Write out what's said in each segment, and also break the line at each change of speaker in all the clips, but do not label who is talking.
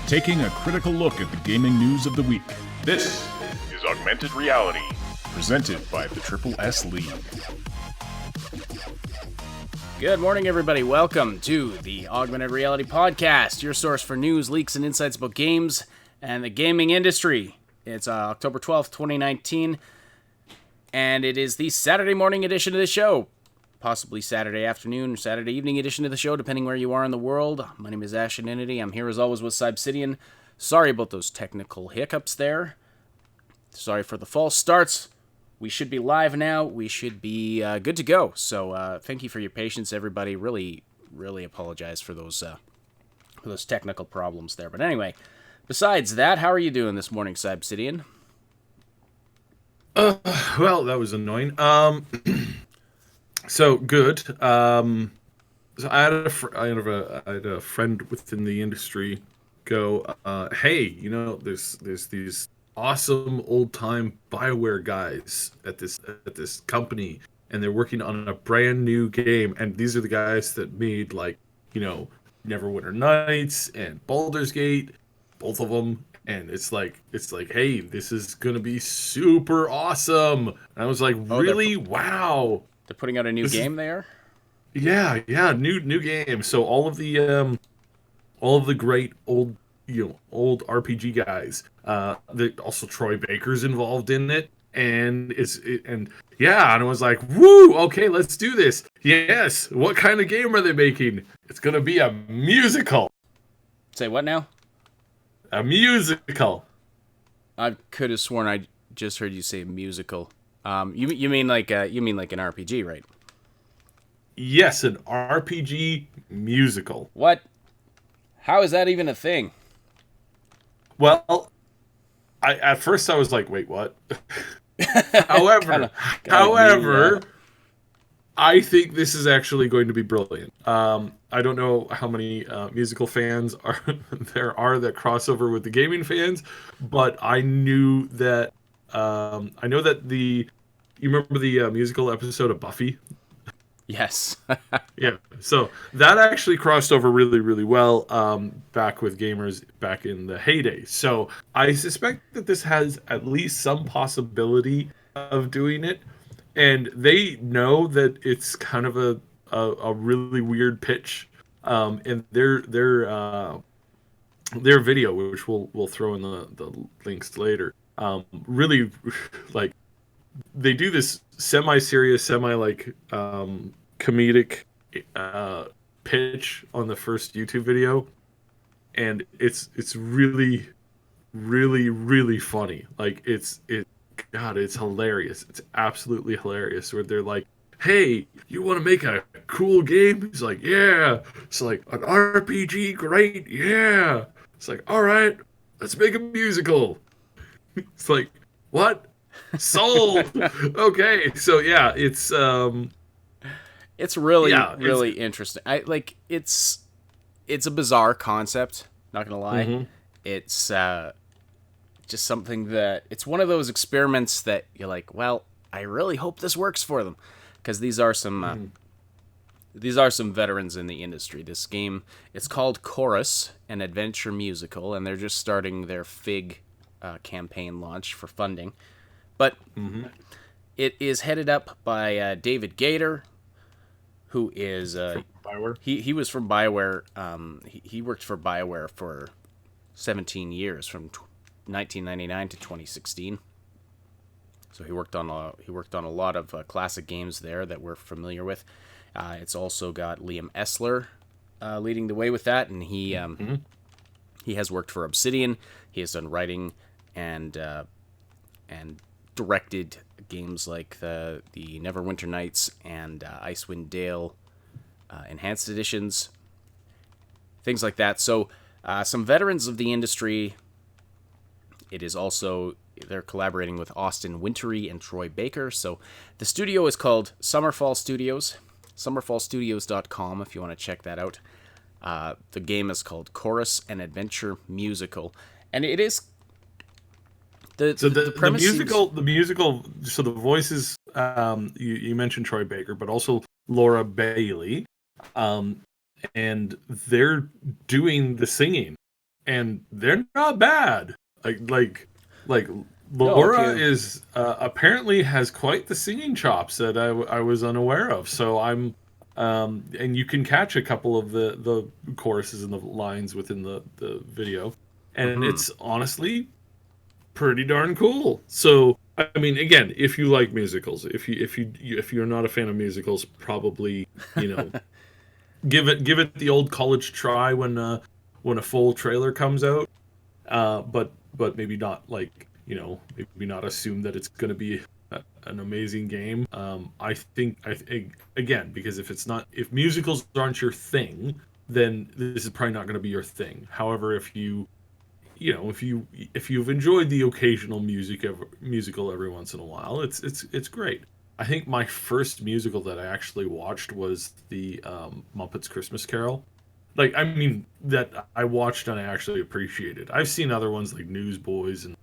taking a critical look at the gaming news of the week. This is Augmented Reality, presented by the Triple S League.
Good morning, everybody. Welcome to the Augmented Reality Podcast, your source for news, leaks, and insights about games and the gaming industry. It's October 12th, 2019, and it is the Saturday morning edition of the show. Possibly Saturday afternoon or Saturday evening edition of the show, depending where you are in the world. My name is Ashenity. I'm here as always with Cyberpunk. Sorry about those technical hiccups there. Sorry for the false starts. We should be live now. We should be good to go. So thank you for your patience, everybody. Really apologize for those technical problems there. But anyway, besides that, how are you doing this morning, Cyberpunk?
Well, that was annoying. So good. So I had a friend within the industry go, hey, there's these awesome old time BioWare guys at this company, and they're working on a brand new game, and these are the guys that made Neverwinter Nights and Baldur's Gate, both of them. And it's like, hey, this is gonna be super awesome. And I was like, really? Wow.
They're putting out a new game there?
Yeah, new game. So all of the great old RPG guys. Also Troy Baker's involved in it, and I was like, woo, okay, let's do this. Yes. What kind of game are they making? It's gonna be a musical.
Say what now?
A musical.
I could have sworn I just heard you say musical. You mean like an RPG, right?
Yes, an RPG musical.
What? How is that even a thing?
Well, at first I was like, wait, what? However, I think this is actually going to be brilliant. I don't know how many musical fans there are that cross over with the gaming fans, but I knew that. I know that you remember the musical episode of Buffy?
Yes.
Yeah. So that actually crossed over really, really well back with gamers back in the heyday. So I suspect that this has at least some possibility of doing it. And they know that it's kind of a really weird pitch in their video, which we'll throw in the links later. Really, like, they do this semi-serious, comedic pitch on the first YouTube video, and it's really, really, really funny. Like, it's hilarious. It's absolutely hilarious. Where they're like, "Hey, you want to make a cool game?" He's like, "Yeah." It's like, "An RPG, great, yeah." It's like, "All right, let's make a musical." It's like, what? Sold. Okay, so yeah, it's
really interesting. It's a bizarre concept, not gonna lie.
Mm-hmm.
It's just something that it's one of those experiments that you're like, well, I really hope this works for them, because these are some veterans in the industry. This game, it's called Chorus, an adventure musical, and they're just starting their FIG campaign launch for funding. But it is headed up by David Gator, who is
BioWare.
He was from BioWare. He worked for BioWare for 17 years, from 1999 to 2016. So he worked on a lot of classic games there that we're familiar with. It's also got Liam Esler leading the way with that, and he has worked for Obsidian. He has done writing and directed games like the Neverwinter Nights and Icewind Dale enhanced editions, things like that. So some veterans of the industry. It is also, they're collaborating with Austin Wintory and Troy Baker. So the studio is called Summerfall Studios, summerfallstudios.com if you want to check that out. The game is called Chorus, an adventure musical, and it is
the musical. So the voices, you mentioned Troy Baker, but also Laura Bailey, and they're doing the singing and they're not bad. Like
No, if
Laura
you
is apparently has quite the singing chops that I was unaware of. So I'm and you can catch a couple of the choruses and the lines within the video, and
mhm.
it's honestly pretty darn cool. So I mean, again, if you like musicals, if you're not a fan of musicals, probably give it the old college try when a full trailer comes out. But maybe not like maybe not assume that it's going to be an amazing game. I think again, because if musicals aren't your thing, then this is probably not going to be your thing. However, if you've enjoyed the occasional musical every once in a while, it's great. I think my first musical that I actually watched was the Muppets Christmas Carol. Like, I mean, that I watched and I actually appreciated. I've seen other ones like Newsboys and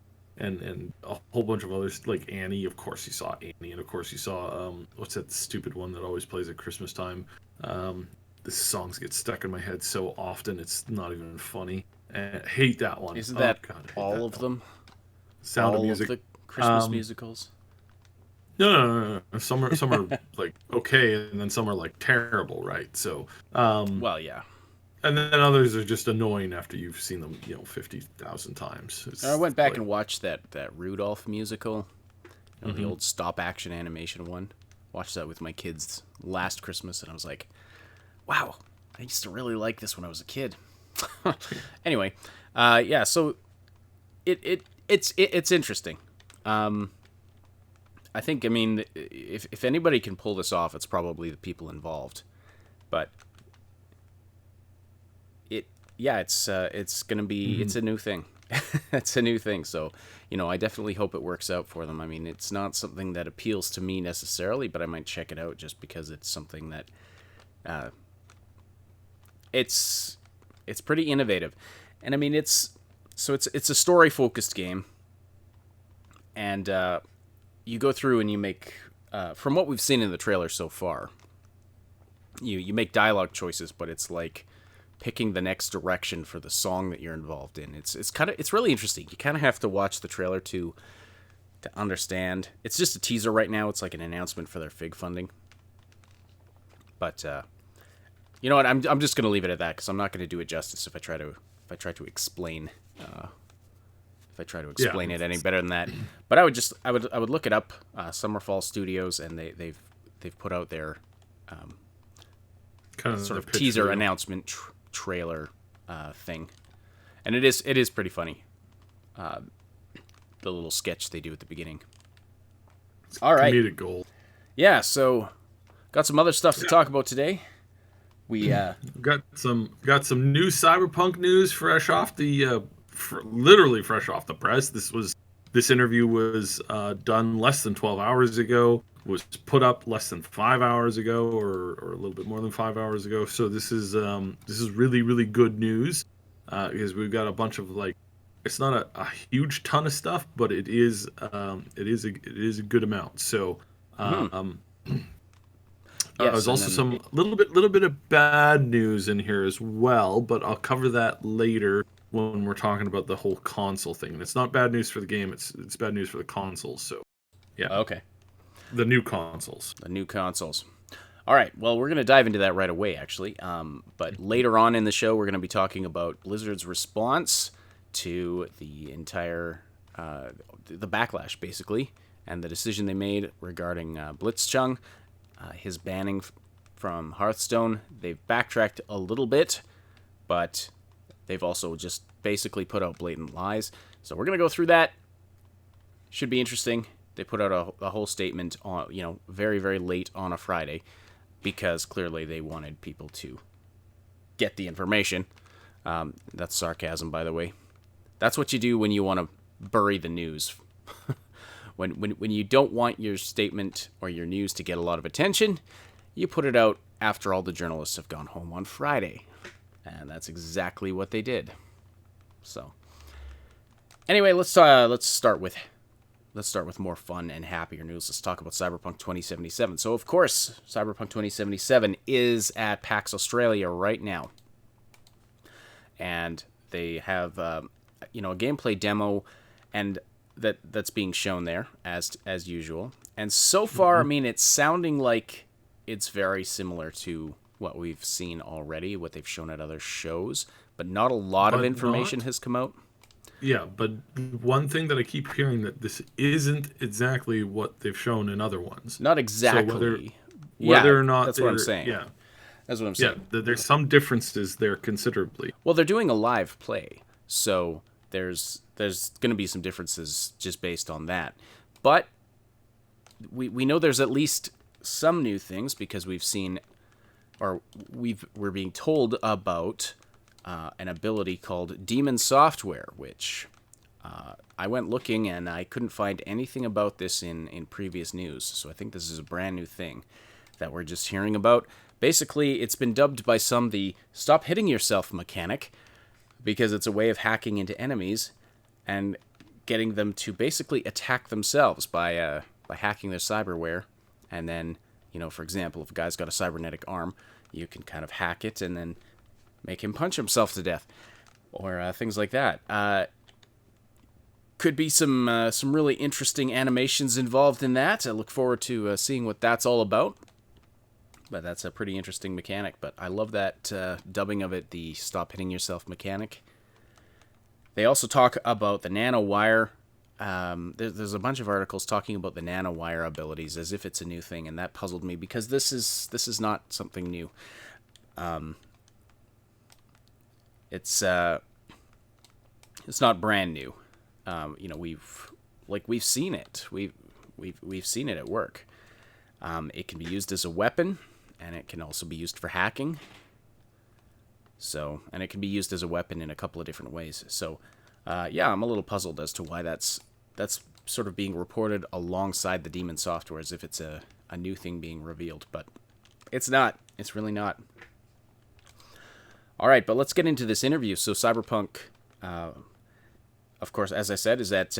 a whole bunch of others like Annie. Of course, you saw Annie, and of course you saw what's that stupid one that always plays at Christmas time? The songs get stuck in my head so often it's not even funny. I hate that one.
Isn't
Oh
that
God, I hate
all
that
of
one.
them?
Sound of
All of
Music.
the Christmas
Um,
musicals?
no. Some are like okay, and then some are like terrible, right? So,
Well, yeah.
and then others are just annoying after you've seen them, 50,000 times.
I
It's
went back
like,
and watched that Rudolph musical, the
mhm.
old stop action animation one. Watched that with my kids last Christmas, and I was like, wow, I used to really like this when I was a kid. Anyway, yeah, so it's interesting. I mean, if anybody can pull this off, it's probably the people involved. But it's gonna be it's a new thing. It's a new thing. So I definitely hope it works out for them. I mean, it's not something that appeals to me necessarily, but I might check it out just because it's something that it's pretty innovative. And I mean, it's a story focused game, and you go through and you make from what we've seen in the trailer so far, you make dialogue choices, but it's like picking the next direction for the song that you're involved in. It's really interesting. You kind of have to watch the trailer to understand. It's just a teaser right now. It's like an announcement for their FIG funding. But you know what? I'm just gonna leave it at that because I'm not gonna do it justice if I try to explain
Yeah,
it any better than that. But I would look it up. Summerfall Studios, and they've put out their
kind of
sort
the
of
pitch
teaser
video.
announcement trailer thing, and it is pretty funny. The little sketch they do at the beginning. All right,
Comedic gold.
yeah. So got some other stuff to talk about today. We
Got some new Cyberpunk news fresh off the literally fresh off the press. This interview was done less than 12 hours ago. Was put up less than 5 hours ago, or a little bit more than 5 hours ago. So this is really really good news because we've got a bunch of like it's not a huge ton of stuff, but it is a good amount. So
yes,
there's
and
also
then
some little bit of bad news in here as well, but I'll cover that later when we're talking about the whole console thing. And it's not bad news for the game; it's bad news for the consoles. So, yeah,
okay,
the new consoles.
the new consoles. All right, well, we're going to dive into that right away, actually. But later on in the show, we're going to be talking about Blizzard's response to the entire the backlash, basically, and the decision they made regarding Blitzchung, his banning from Hearthstone. They've backtracked a little bit, but they've also just basically put out blatant lies. So we're going to go through that. Should be interesting. They put out a whole statement on, very, very late on a Friday, because clearly they wanted people to get the information. That's sarcasm, by the way. That's what you do when you want to bury the news. when you don't want your statement or your news to get a lot of attention, you put it out after all the journalists have gone home on Friday. And that's exactly what they did. So, anyway, let's start with more fun and happier news. Let's talk about Cyberpunk 2077. So, of course, Cyberpunk 2077 is at PAX Australia right now. And they have a gameplay demo, and that's being shown there as usual. And so far, I mean, it's sounding like it's very similar to what we've seen already, what they've shown at other shows, but not a lot of information has come out.
Yeah, but one thing that I keep hearing that this isn't exactly what they've shown in other ones.
Not exactly.
So whether or not
that's what I'm saying.
Yeah.
That's what I'm saying.
Yeah, there's some differences there considerably.
Well, they're doing a live play, so there's going to be some differences just based on that. But we know there's at least some new things because we've seen, or we're being told about an ability called Demon Software, which I went looking and I couldn't find anything about this in previous news. So I think this is a brand new thing that we're just hearing about. Basically, it's been dubbed by some the stop hitting yourself mechanic because it's a way of hacking into enemies and getting them to basically attack themselves by hacking their cyberware. And then, for example, if a guy's got a cybernetic arm, you can kind of hack it and then make him punch himself to death or things like that. Could be some really interesting animations involved in that. I look forward to seeing what that's all about. But that's a pretty interesting mechanic. But I love that dubbing of it, the stop hitting yourself mechanic. They also talk about the nanowire. There's a bunch of articles talking about the nanowire abilities as if it's a new thing, and that puzzled me because this is not something new. It's not brand new. We've seen it. We've seen it at work. It can be used as a weapon, and it can also be used for hacking. So, and it can be used as a weapon in a couple of different ways. So, I'm a little puzzled as to why that's sort of being reported alongside the Demon Software as if it's a new thing being revealed, but it's not. It's really not. All right, but let's get into this interview. So Cyberpunk, of course, as I said, is at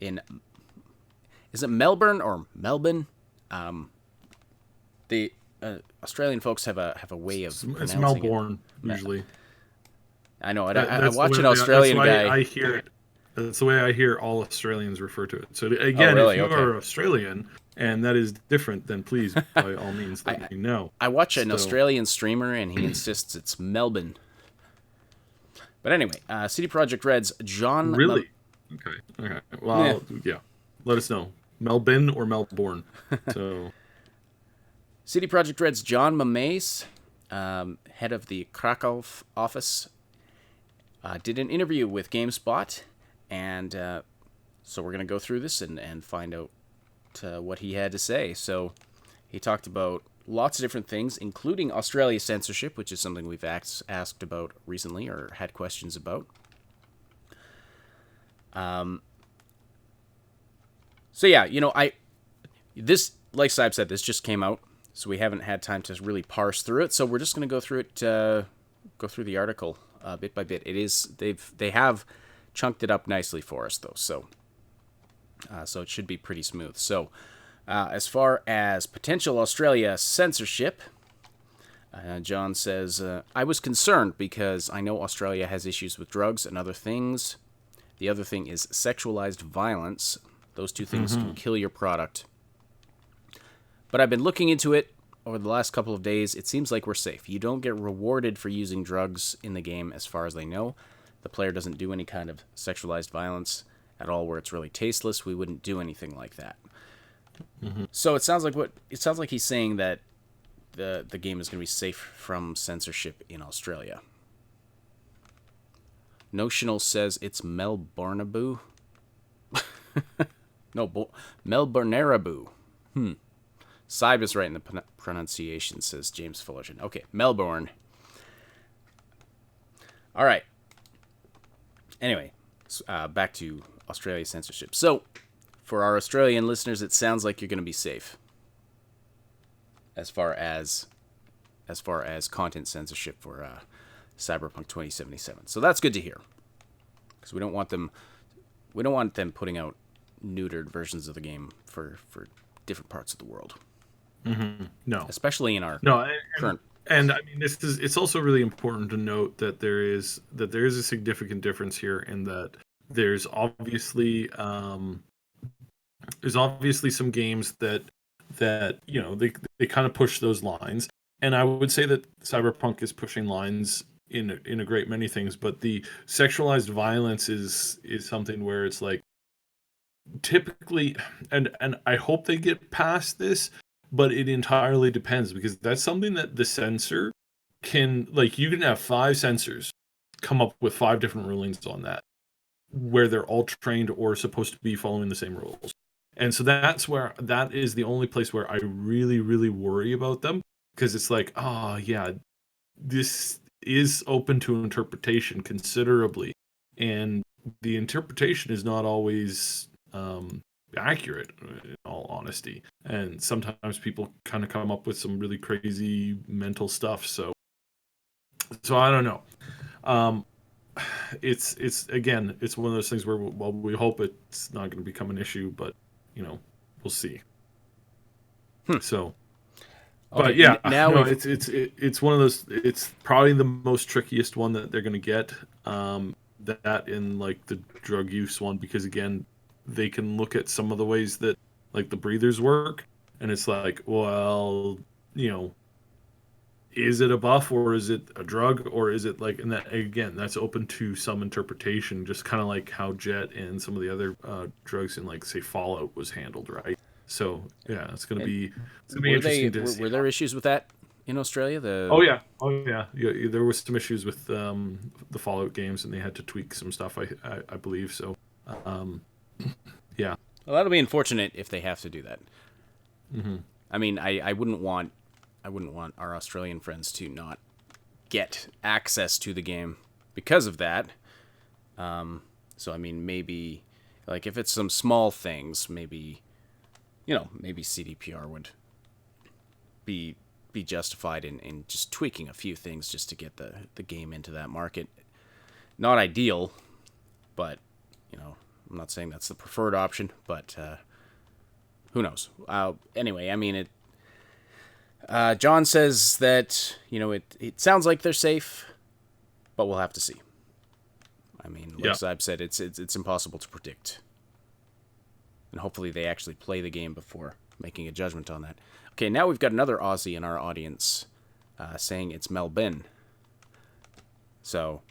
is it Melbourne or Melbourne? The Australian folks have a way of pronouncing
it's Melbourne usually.
I know. I watch an Australian guy.
I hear it. That's the way I hear all Australians refer to it. So again, if you are Australian and that is different, then please, by all means, let me know.
I watch an Australian streamer and he insists it's Melbourne. But anyway, CD Projekt Red's John.
Really? Okay. Well, yeah. Let us know. Melbourne or Melbourne. So.
CD Projekt Red's John Mames, head of the Krakow office, did an interview with GameSpot, and so we're going to go through this and find out what he had to say. So he talked about lots of different things, including Australia censorship, which is something we've asked about recently or had questions about. So yeah, this, like Saib said, this just came out, so we haven't had time to really parse through it. So we're just going to go through it, go through the article bit by bit. They have chunked it up nicely for us though, so it should be pretty smooth. So as far as potential Australia censorship, John says, I was concerned because I know Australia has issues with drugs and other things. The other thing is sexualized violence. Those two things can kill your product. But I've been looking into it over the last couple of days. It seems like we're safe. You don't get rewarded for using drugs in the game as far as they know. The player doesn't do any kind of sexualized violence at all where it's really tasteless. We wouldn't do anything like that. So it sounds like he's saying that the game is going to be safe from censorship in Australia. Notional says it's Melbourneaboo. No, Melbourneaboo. Saib is right in the pronunciation, says James Fullerton. Okay, Melbourne. All right. Anyway, back to Australia censorship. So, for our Australian listeners, it sounds like you're going to be safe as far as content censorship for Cyberpunk 2077. So that's good to hear, because we don't want them putting out neutered versions of the game for different parts of the world.
No,
especially in our current
And I mean, it's also really important to note that there is a significant difference here in that there's obviously some games that they kind of push those lines, and I would say that Cyberpunk is pushing lines in a great many things, but the sexualized violence is something where it's like typically, and I hope they get past this, but it entirely depends, because that's something that the censor can, like, you can have 5 censors come up with 5 different rulings on that, where they're all trained or supposed to be following the same rules. And so that is the only place where I really, really worry about them, because it's like, oh yeah, this is open to interpretation considerably, and the interpretation is not always accurate, in all honesty. And sometimes people kind of come up with some really crazy mental stuff. So I don't know. It's again, it's one of those things where, well, we hope it's not going to become an issue, but we'll see. So,
Okay,
but yeah,
now
no,
we've-
it's one of those. It's probably the most trickiest one that they're going to get. That in like the drug use one, because again, they can look at some of the ways that like the breathers work, and it's like, well, is it a buff, or is it a drug, or is it like, and that again, that's open to some interpretation, just kind of like how Jet and some of the other drugs in, like, say, Fallout was handled, right? So yeah, it's gonna be interesting to see.
Were there issues with that in Australia?
Oh yeah, yeah. There was some issues with the Fallout games, and they had to tweak some stuff. I believe so. Yeah.
Well, that'll be unfortunate if they have to do that.
Mm-hmm.
I mean, I wouldn't want our Australian friends to not get access to the game because of that. So I mean, maybe like if it's some small things, maybe CDPR would be justified in just tweaking a few things just to get the game into that market. Not ideal, but I'm not saying that's the preferred option, but who knows? Anyway, I mean it. John says that it sounds like they're safe, but we'll have to see. I mean, like I've said, it's impossible to predict, and hopefully they actually play the game before making a judgment on that. Okay, now we've got another Aussie in our audience saying it's Melbourne. So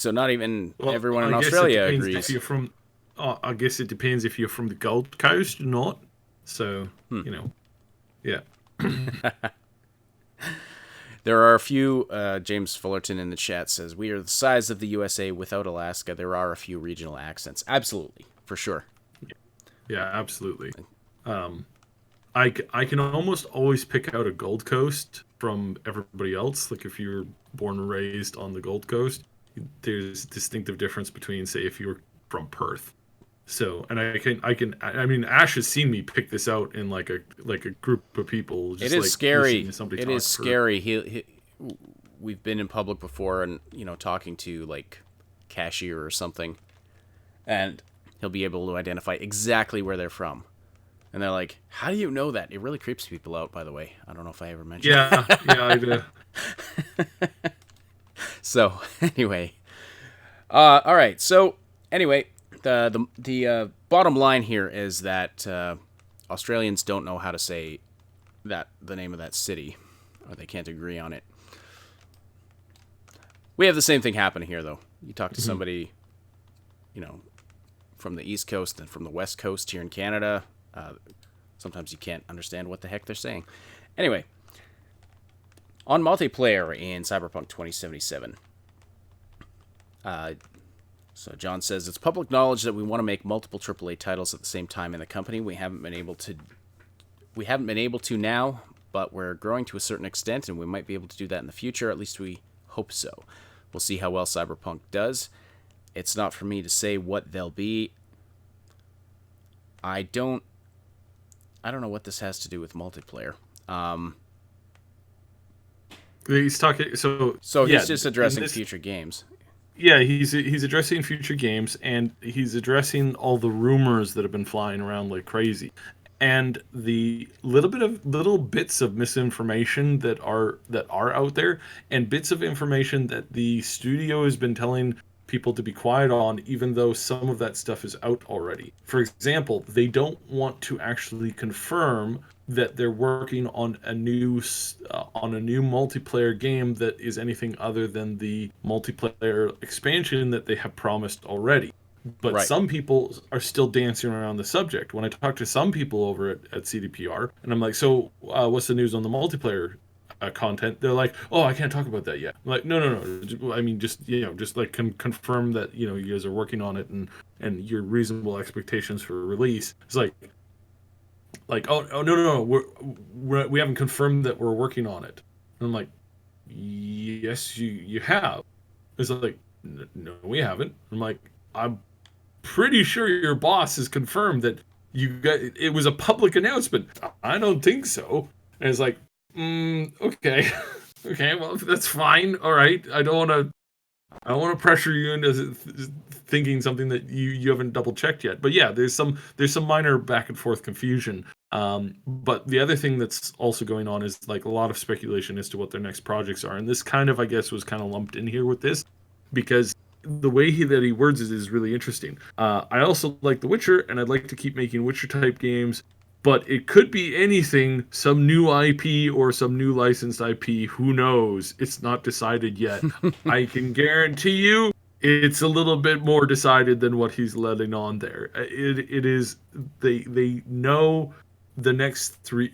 not even everyone in Australia agrees.
If you're from, I guess it depends if you're from the Gold Coast or not. So yeah.
There are a few, James Fullerton in the chat says, we are the size of the USA without Alaska. There are a few regional accents. Absolutely, for sure.
Yeah, absolutely. I can almost always pick out a Gold Coast from everybody else. Like if you're born and raised on the Gold Coast, there's distinctive difference between, say, if you're from Perth. So, and I mean, Ash has seen me pick this out in like a group of people. Just
it is
like
scary. It is scary. We've been in public before, and talking to like cashier or something, and he'll be able to identify exactly where they're from, and they're like, "How do you know that?" It really creeps people out. By the way, I don't know if I ever mentioned.
Yeah, I do.
So anyway, all right. So anyway. The bottom line here is that Australians don't know how to say the name of that city, or they can't agree on it. We have the same thing happening here, though. You talk to somebody, from the East Coast and from the West Coast here in Canada. Sometimes you can't understand what the heck they're saying. Anyway, on multiplayer in Cyberpunk 2077. So John says, it's public knowledge that we want to make multiple AAA titles at the same time in the company. We haven't been able to now, but we're growing to a certain extent, and we might be able to do that in the future. At least we hope so. We'll see how well Cyberpunk does. It's not for me to say what they'll be. I don't know what this has to do with multiplayer.
He's talking. So
he's just addressing future games.
Yeah, he's addressing future games, and he's addressing all the rumors that have been flying around like crazy. and the little bits of misinformation that are out there, and bits of information that the studio has been telling people to be quiet on, even though some of that stuff is out already. For example, they don't want to actually confirm that they're working on a new multiplayer game that is anything other than the multiplayer expansion that they have promised already. But
Right.
some people are still dancing around the subject. When I talk to some people over at cdpr, and I'm like, so what's the news on the multiplayer content, they're like, oh, I can't talk about that yet. I'm like, no. I mean, just just like confirm that you guys are working on it, and your reasonable expectations for release. It's like oh no, we haven't confirmed that we're working on it. And I'm like, yes, you have. It's like, no, we haven't. I'm like, I'm pretty sure your boss has confirmed that you got it was a public announcement. I don't think so. And it's like, okay. Okay, well, that's fine. All right. I don't want to pressure you into thinking something that you haven't double checked yet. But yeah, there's some minor back and forth confusion. But the other thing that's also going on is like a lot of speculation as to what their next projects are, and this kind of, I guess, was kind of lumped in here with this because the way that he words it is really interesting. I also like The Witcher, and I'd like to keep making Witcher type games. But it could be anything, some new IP or some new licensed IP. Who knows? It's not decided yet. I can guarantee you it's a little bit more decided than what he's letting on there. It is, they know the next three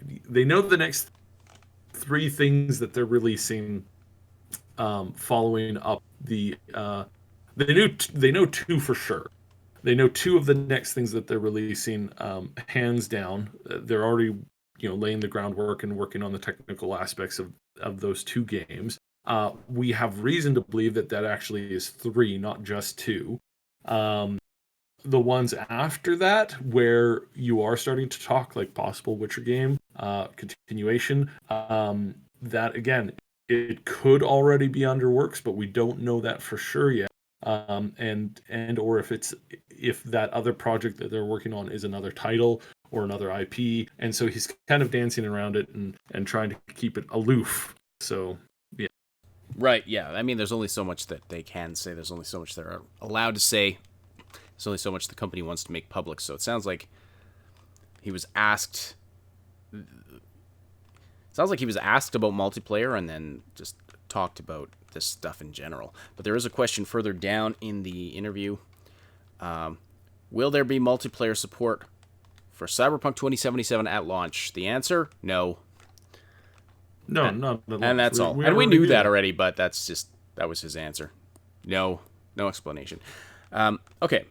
things that they're releasing, following up they know two for sure. They know two of the next things that they're releasing, hands down. They're already, laying the groundwork and working on the technical aspects of those two games. We have reason to believe that actually is three, not just two. The ones after that, where you are starting to talk like possible Witcher game continuation, that again, it could already be under works, but we don't know that for sure yet. And or if that other project that they're working on is another title or another IP, and so he's kind of dancing around it and trying to keep it aloof. So yeah,
Right. Yeah. I mean, there's only so much that they can say. There's only so much they're allowed to say. There's only so much the company wants to make public. So it sounds like he was asked. Sounds like he was asked about multiplayer and then just talked about this stuff in general. But there is a question further down in the interview. Will there be multiplayer support for Cyberpunk 2077 at launch? The answer, no.
No,
And that's all. And we knew that already, but that was his answer. No explanation. Okay,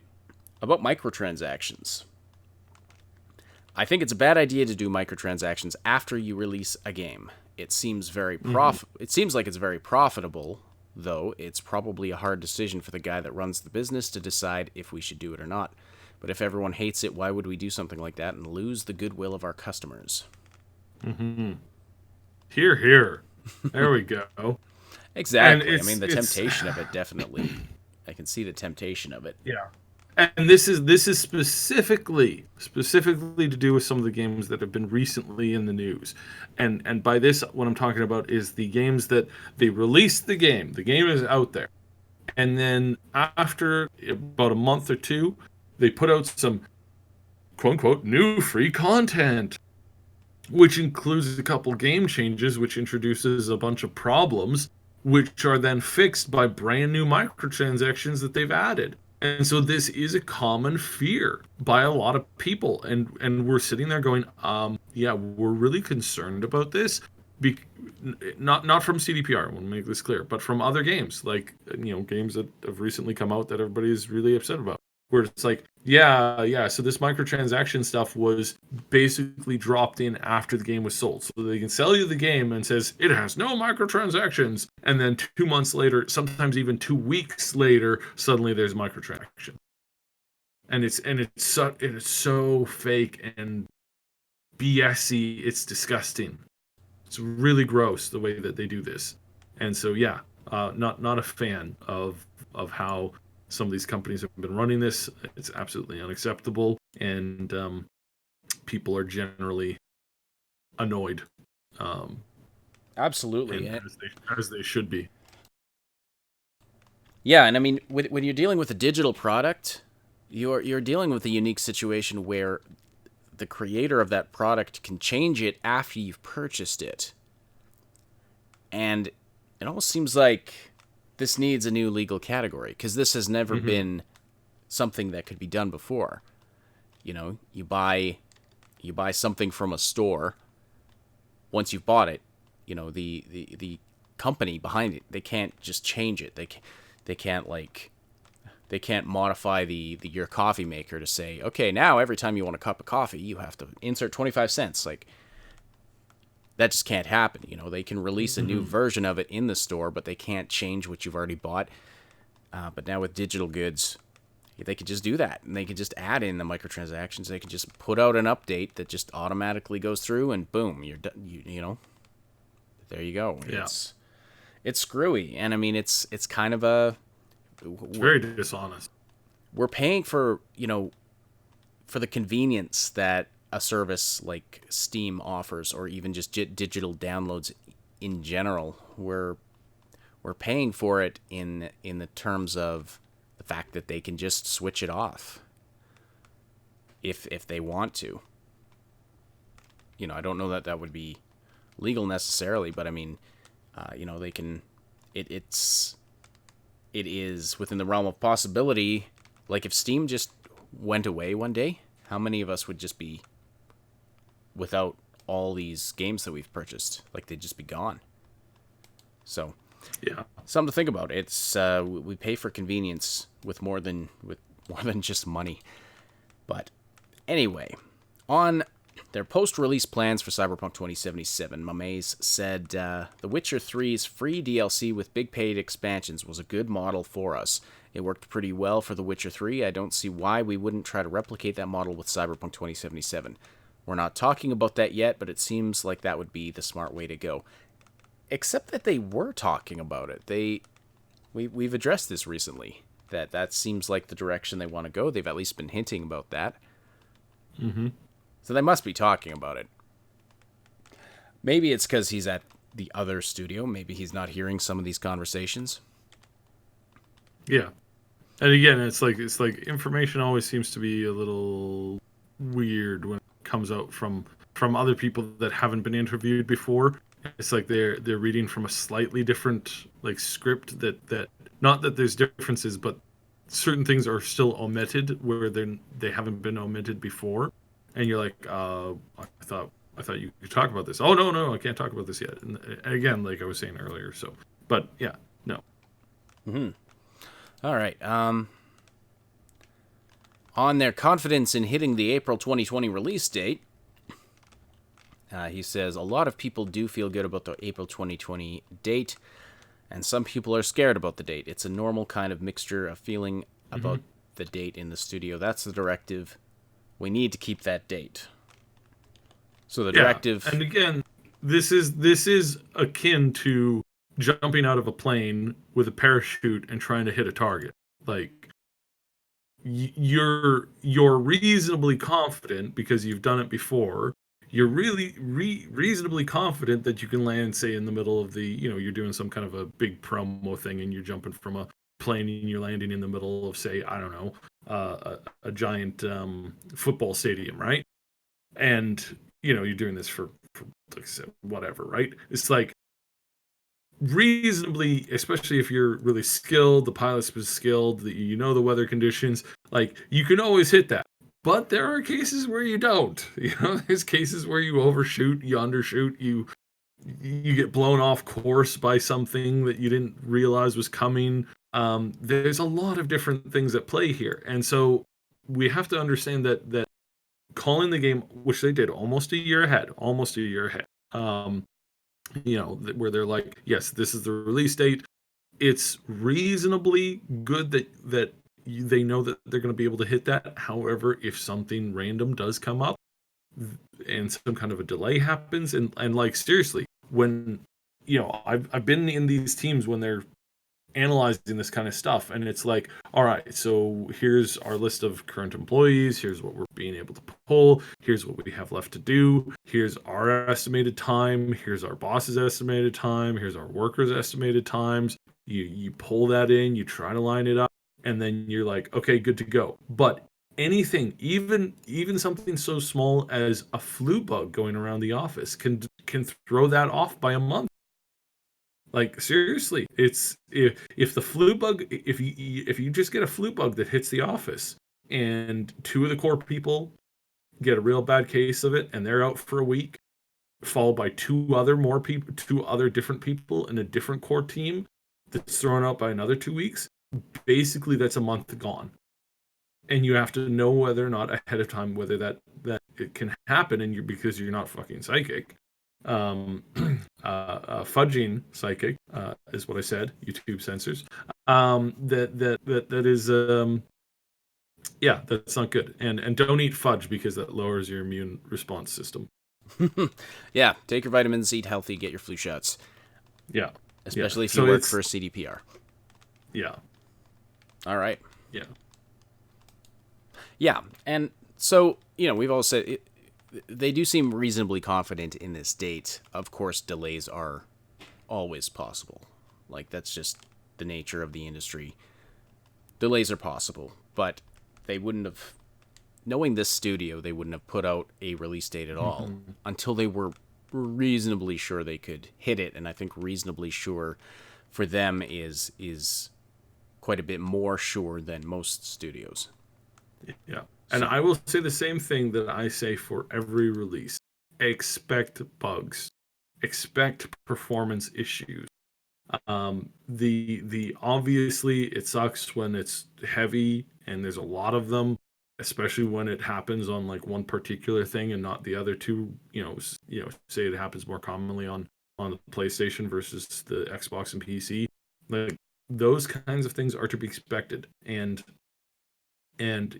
about microtransactions. I think it's a bad idea to do microtransactions after you release a game. It seems It seems like it's very profitable, though it's probably a hard decision for the guy that runs the business to decide if we should do it or not. But if everyone hates it, why would we do something like that and lose the goodwill of our customers?
Mm-hmm. Here. There we go.
Exactly. I mean, the temptation of it, definitely. I can see the temptation of it.
Yeah. And this is specifically to do with some of the games that have been recently in the news. And by this, what I'm talking about is the games that they released the game. The game is out there. And then after about a month or two, they put out some quote-unquote new free content, which includes a couple game changes, which introduces a bunch of problems, which are then fixed by brand new microtransactions that they've added. And so this is a common fear by a lot of people, and we're sitting there going, yeah, we're really concerned about this. Not from CDPR, I want to make this clear, but from other games, like games that have recently come out that everybody is really upset about. Where it's like, yeah, so this microtransaction stuff was basically dropped in after the game was sold. So they can sell you the game and says, it has no microtransactions. And then 2 months later, sometimes even 2 weeks later, suddenly there's microtransaction. And it's so fake and BSy, it's disgusting. It's really gross the way that they do this. And so yeah, not a fan of how some of these companies have been running this. It's absolutely unacceptable. And people are generally annoyed.
Absolutely.
And as they should be.
Yeah, and I mean, when you're dealing with a digital product, you're dealing with a unique situation where the creator of that product can change it after you've purchased it. And it almost seems like this needs a new legal category, because this has never been something that could be done before. You know, you buy something from a store. Once you've bought it, you know, the company behind it, they can't just change it. They can't modify your coffee maker to say, okay, now every time you want a cup of coffee, you have to insert 25 cents. Like, that just can't happen. You know, they can release a new version of it in the store, but they can't change what you've already bought. But now with digital goods, they could just do that, and they could just add in the microtransactions. They could just put out an update that just automatically goes through, and boom, you're done. You know, there you go.
Yeah.
It's screwy, and I mean, it's kind of a.
It's very dishonest.
We're paying for, you know, for the convenience that a service like Steam offers, or even just digital downloads in general. We're paying for it in the terms of the fact that they can just switch it off if they want to. You know, I don't know that would be legal necessarily, but I mean, you know, they can. It is within the realm of possibility. Like, if Steam just went away one day, how many of us would just be without all these games that we've purchased? Like, they'd just be gone. So,
yeah,
something to think about. It's we pay for convenience with more than just money. But anyway, on their post-release plans for Cyberpunk 2077, Mames said, The Witcher 3's free DLC with big paid expansions was a good model for us. It worked pretty well for The Witcher 3. I don't see why we wouldn't try to replicate that model with Cyberpunk 2077. We're not talking about that yet, but it seems like that would be the smart way to go. Except that they were talking about it. We've addressed this recently. That seems like the direction they want to go. They've at least been hinting about that.
Mm-hmm.
So they must be talking about it. Maybe it's because he's at the other studio. Maybe he's not hearing some of these conversations.
Yeah. And again, it's like information always seems to be a little weird when it comes out from other people that haven't been interviewed before. It's like they're reading from a slightly different like script that not that there's differences, but certain things are still omitted where they haven't been omitted before. And you're like, I thought you could talk about this. Oh, no, I can't talk about this yet. And again, like I was saying earlier. So, but yeah, no.
Mm-hmm. All right. On their confidence in hitting the April 2020 release date, he says, a lot of people do feel good about the April 2020 date, and some people are scared about the date. It's a normal kind of mixture of feeling about the date in the studio. That's the directive. We need to keep that date. So the directive...
And again, this is akin to jumping out of a plane with a parachute and trying to hit a target. Like, you're reasonably confident because you've done it before. You're really reasonably confident that you can land, say, in the middle of the, you're doing some kind of a big promo thing and you're jumping from a plane and you're landing in the middle of, say, I don't know, a giant football stadium, right? And, you're doing this for like I said, whatever, right? It's like reasonably, especially if you're really skilled, the pilot's been skilled, the weather conditions, like you can always hit that. But there are cases where you don't. There's cases where you overshoot, you undershoot, you get blown off course by something that you didn't realize was coming. There's a lot of different things at play here. And so we have to understand that calling the game, which they did almost a year ahead, where they're like, yes, this is the release date. It's reasonably good that they know that they're going to be able to hit that. However, if something random does come up and some kind of a delay happens, and like seriously, when I've been in these teams when they're analyzing this kind of stuff, and it's like, all right, so here's our list of current employees, here's what we're being able to pull, here's what we have left to do, here's our estimated time, here's our boss's estimated time, here's our workers' estimated times. You pull that in, you try to line it up, and then you're like, okay, good to go. But anything, even something so small as a flu bug going around the office can throw that off by a month. Like, seriously, it's if the flu bug, if you just get a flu bug that hits the office and two of the core people get a real bad case of it and they're out for a week, followed by two other different people in a different core team that's thrown out by another 2 weeks, basically that's a month gone. And you have to know whether or not ahead of time whether that it can happen, and because you're not fucking psychic. Fudging psychic is what I said. YouTube censors. That is yeah, that's not good. And don't eat fudge because that lowers your immune response system.
Yeah, take your vitamins, eat healthy, get your flu shots.
Yeah,
especially if you work for CDPR.
Yeah.
All right.
Yeah.
Yeah, and so we've all said they do seem reasonably confident in this date. Of course, delays are always possible. Like, that's just the nature of the industry. Delays are possible, but they wouldn't have, knowing this studio, they wouldn't have put out a release date at all until they were reasonably sure they could hit it. And I think reasonably sure for them is quite a bit more sure than most studios.
Yeah. And I will say the same thing that I say for every release. Expect bugs. Expect performance issues. The obviously it sucks when it's heavy and there's a lot of them, especially when it happens on like one particular thing and not the other two. Say it happens more commonly on the PlayStation versus the Xbox and PC. Like, those kinds of things are to be expected, and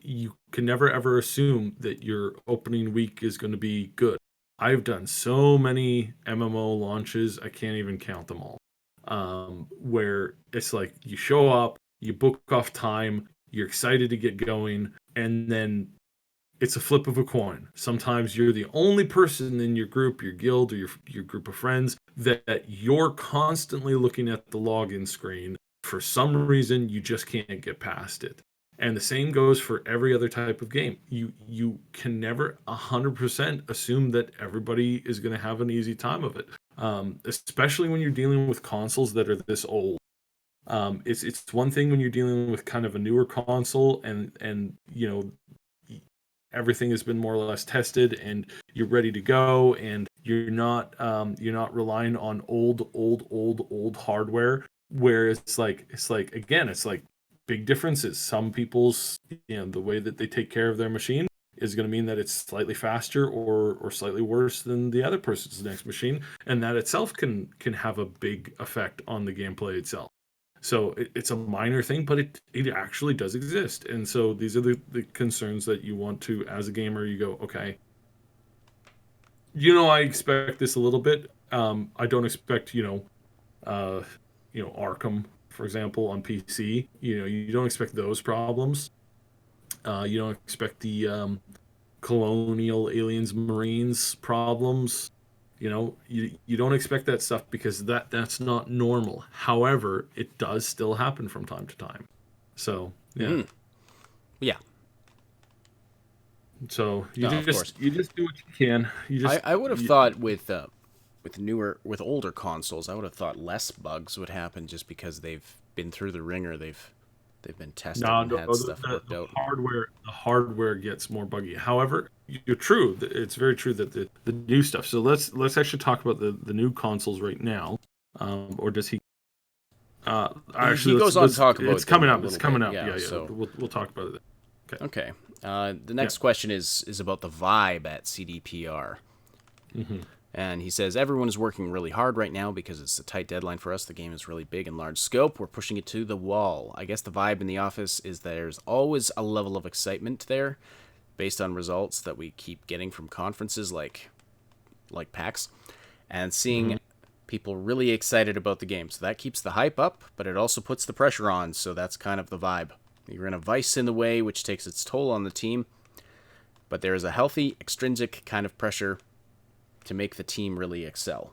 you can never ever assume that your opening week is going to be good. I've done so many MMO launches, I can't even count them all. Where it's like you show up, you book off time, you're excited to get going, and then it's a flip of a coin. Sometimes you're the only person in your group, your guild, or your group of friends that you're constantly looking at the login screen. For some reason, you just can't get past it. And the same goes for every other type of game. You can never 100% assume that everybody is going to have an easy time of it, especially when you're dealing with consoles that are this old. It's one thing when you're dealing with kind of a newer console and everything has been more or less tested and you're ready to go, and you're not relying on old hardware where it's like big differences. Some people's, the way that they take care of their machine is going to mean that it's slightly faster or slightly worse than the other person's next machine, and that itself can have a big effect on the gameplay itself. So it's a minor thing, but it actually does exist. And so these are the concerns that you want to, as a gamer, you go, okay, I expect this a little bit. I don't expect, Arkham, for example, on PC. You don't expect those problems. You don't expect the colonial aliens, marines problems. You don't expect that stuff because that's not normal. However, it does still happen from time to time. So yeah,
yeah.
So you
No,
just do what you can.
I would have thought with older consoles, I would have thought less bugs would happen just because they've been through the ringer. They've been tested and had stuff worked out.
The hardware gets more buggy. However, you're true. It's very true that the new stuff. So let's actually talk about the new consoles right now. Or does he? Actually,
he goes on to talk about
it's coming up.
It's
coming up.
Yeah.
So we'll talk about it.
Okay. The next question is about the vibe at CDPR.
Mm-hmm.
And he says, everyone is working really hard right now because it's a tight deadline for us. The game is really big and large scope. We're pushing it to the wall. I guess the vibe in the office is there's always a level of excitement there based on results that we keep getting from conferences like PAX. And seeing people really excited about the game. So that keeps the hype up, but it also puts the pressure on. So that's kind of the vibe. You're in a vice in the way, which takes its toll on the team. But there is a healthy, extrinsic kind of pressure to make the team really excel.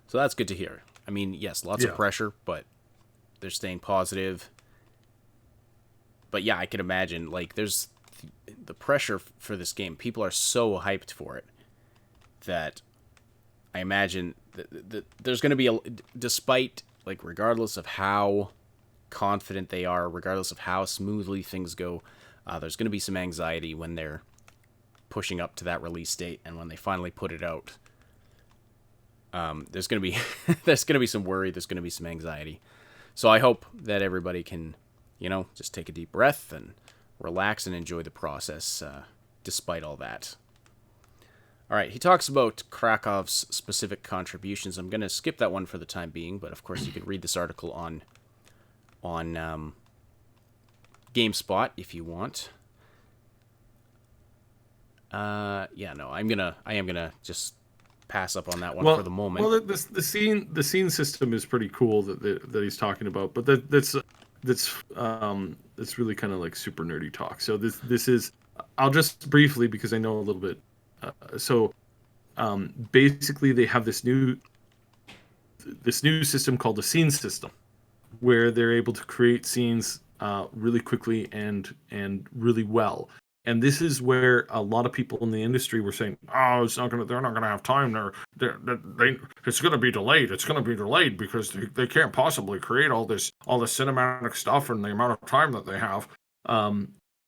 So that's good to hear. I mean, yes, lots of pressure, but they're staying positive. But yeah, I can imagine, like, there's the pressure for this game. People are so hyped for it that I imagine that there's going to be despite, like, regardless of how confident they are, regardless of how smoothly things go, there's going to be some anxiety when they're pushing up to that release date, and when they finally put it out, there's going to be there's going to be some worry, there's going to be some anxiety. So I hope that everybody can, just take a deep breath and relax and enjoy the process, despite all that. All right, he talks about Krakow's specific contributions. I'm going to skip that one for the time being, but of course you can read this article on GameSpot if you want. I am gonna just pass up on that one for the moment.
Well, the scene system is pretty cool that he's talking about, but that's really kind of like super nerdy talk. So this is, I'll just briefly, because I know a little bit. Basically they have this new system called the scene system, where they're able to create scenes really quickly and really well. And this is where a lot of people in the industry were saying, "Oh, they're not gonna have time. It's gonna be delayed. It's gonna be delayed because they can't possibly create all this cinematic stuff in the amount of time that they have."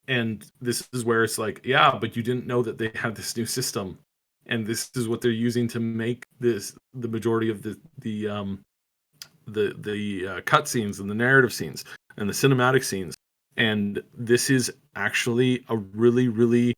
And this is where it's like, yeah, but you didn't know that they had this new system, and this is what they're using to make the majority of the cut scenes and the narrative scenes and the cinematic scenes. And this is actually a really, really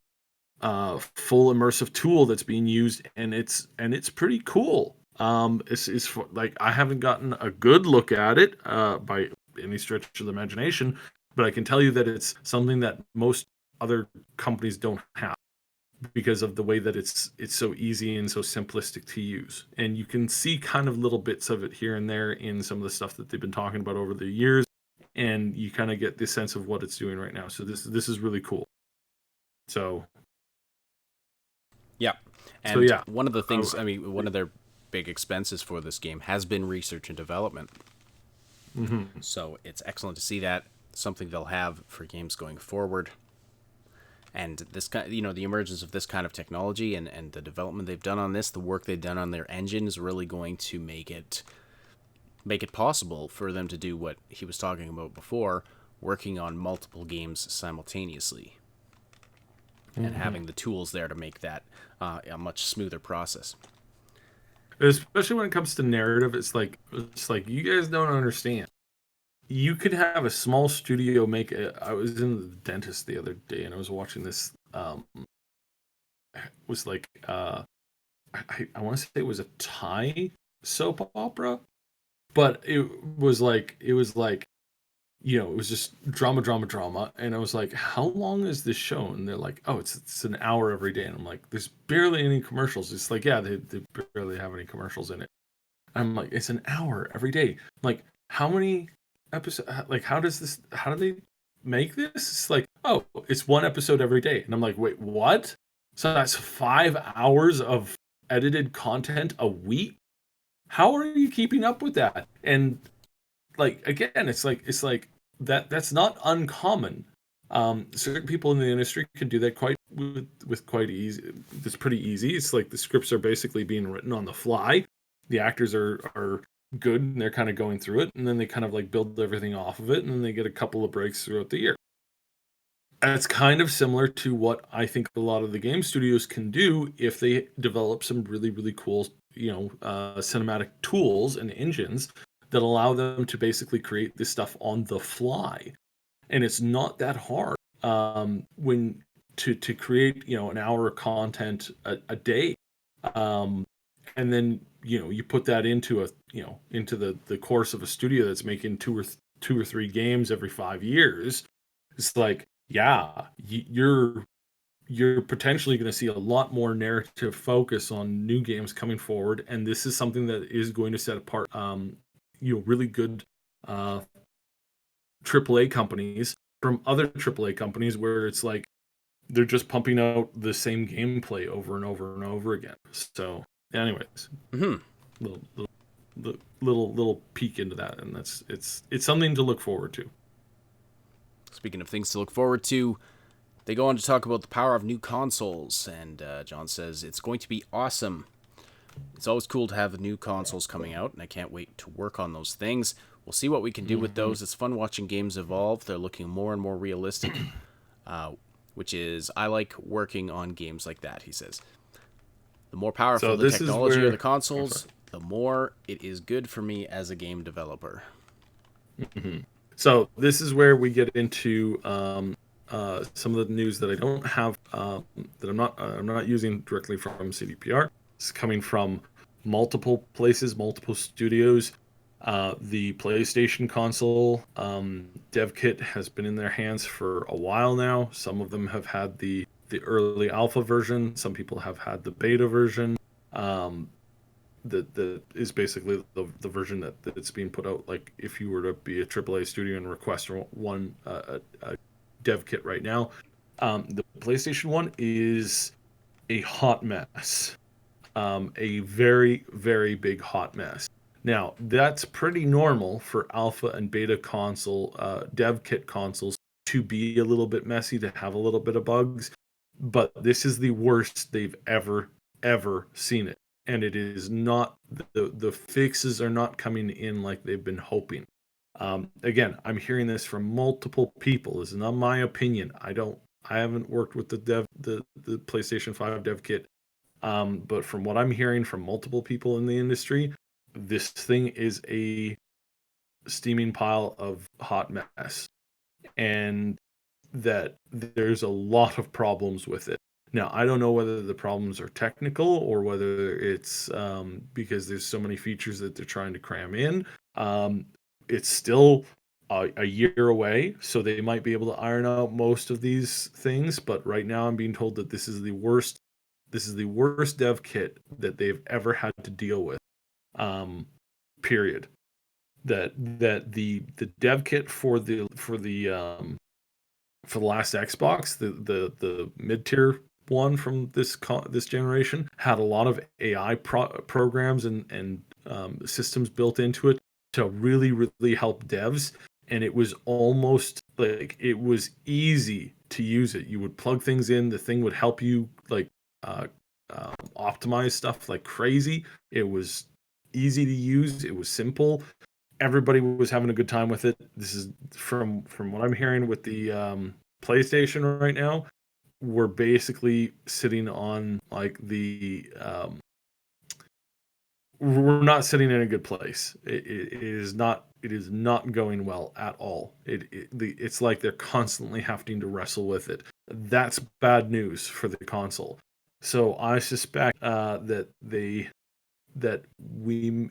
full immersive tool that's being used, and it's pretty cool. It's like, I haven't gotten a good look at it by any stretch of the imagination, but I can tell you that it's something that most other companies don't have, because of the way that it's so easy and so simplistic to use. And you can see kind of little bits of it here and there in some of the stuff that they've been talking about over the years, and you kind of get this sense of what it's doing right now. So this is really cool. So
yeah. And one of the things, one of their big expenses for this game has been research and development.
Mm-hmm.
So it's excellent to see that, something they'll have for games going forward. And this kind, the emergence of this kind of technology and the development they've done on this, the work they've done on their engine, is really going to make it possible for them to do what he was talking about before, working on multiple games simultaneously, and having the tools there to make that a much smoother process.
Especially when it comes to narrative, it's like you guys don't understand. You could have a small studio make it. I was in the dentist the other day and I was watching this. Was like I want to say it was a Thai soap opera, but it was just drama, and I was like, how long is this show? And they're like, oh, it's an hour every day, and I'm like, there's barely any commercials. It's like, yeah, they barely have any commercials in it. I'm like, it's an hour every day. I'm like, how many episodes? Like, how do they make this? It's like, oh, it's one episode every day, and I'm like, wait, what? So that's 5 hours of edited content a week. How are you keeping up with that? And like, again, it's like that's not uncommon. Certain people in the industry can do that quite easy. It's pretty easy. It's like the scripts are basically being written on the fly. The actors are good and they're kind of going through it, and then they kind of like build everything off of it, and then they get a couple of breaks throughout the year. And it's kind of similar to what I think a lot of the game studios can do if they develop some really, really cool, cinematic tools and engines that allow them to basically create this stuff on the fly. And it's not that hard when to create, an hour of content a day. And then, you put that into into the course of a studio that's making two or three games every 5 years. It's like, yeah, you're you're potentially going to see a lot more narrative focus on new games coming forward, and this is something that is going to set apart, really good uh, AAA companies from other AAA companies where it's like they're just pumping out the same gameplay over and over and over again. So, anyways, little, little peek into that, and it's something to look forward to.
Speaking of things to look forward to, they go on to talk about the power of new consoles, and John says it's going to be awesome. It's always cool to have new consoles coming out, and I can't wait to work on those things. We'll see what we can do with those. It's fun watching games evolve. They're looking more and more realistic, which is, I like working on games like that, he says. The more powerful the technology of the consoles, the more it is good for me as a game developer.
So this is where we get into some of the news that I don't have, that I'm not using directly from CDPR. It's coming from multiple places, multiple studios. The PlayStation console dev kit has been in their hands for a while now. Some of them have had the early alpha version. Some people have had the beta version. That is basically the version that's being put out. Like if you were to be a AAA studio and request one a dev kit right now, the PlayStation one is a hot mess, a very, very big hot mess. Now that's pretty normal for alpha and beta console dev kit consoles to be a little bit messy, to have a little bit of bugs, but this is the worst they've ever seen it. And it is not, the fixes are not coming in like they've been hoping. Again, I'm hearing this from multiple people. This is not my opinion. I haven't worked with the PlayStation 5 dev kit. But from what I'm hearing from multiple people in the industry, this thing is a steaming pile of hot mess. And that there's a lot of problems with it. Now, I don't know whether the problems are technical or whether it's because there's so many features that they're trying to cram in. It's still a year away, so they might be able to iron out most of these things. But right now, I'm being told that this is the worst. This is the worst dev kit that they've ever had to deal with. Period. That the dev kit for the last Xbox, the mid tier one from this generation, had a lot of AI programs and systems built into it to really help devs, and it was almost like it was easy to use it. You would plug things in, the thing would help you like optimize stuff like crazy. It was easy to use. It was simple. Everybody was having a good time with it. This is from what I'm hearing with the PlayStation right now. We're basically sitting on like we're not sitting in a good place. It is not going well at all. It's like they're constantly having to wrestle with it. That's bad news for the console. So I suspect that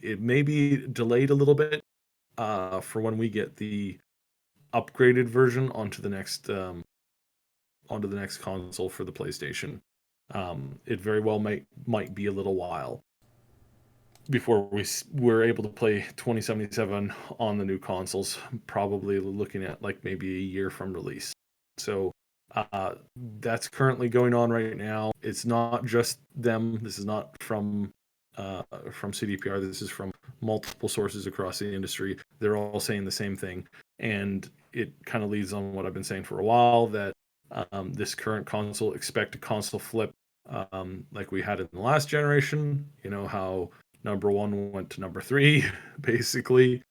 it may be delayed a little bit for when we get the upgraded version onto the next console for the PlayStation. It very well might be a little while before we're able to play 2077 on the new consoles. Probably looking at like maybe a year from release. So that's currently going on right now. It's not just them. This is not from CDPR. This is from multiple sources across the industry. They're all saying the same thing, and it kind of leads on what I've been saying for a while, that this current console, expect a console flip like we had in the last generation. You know how number 1 went to number 3, basically.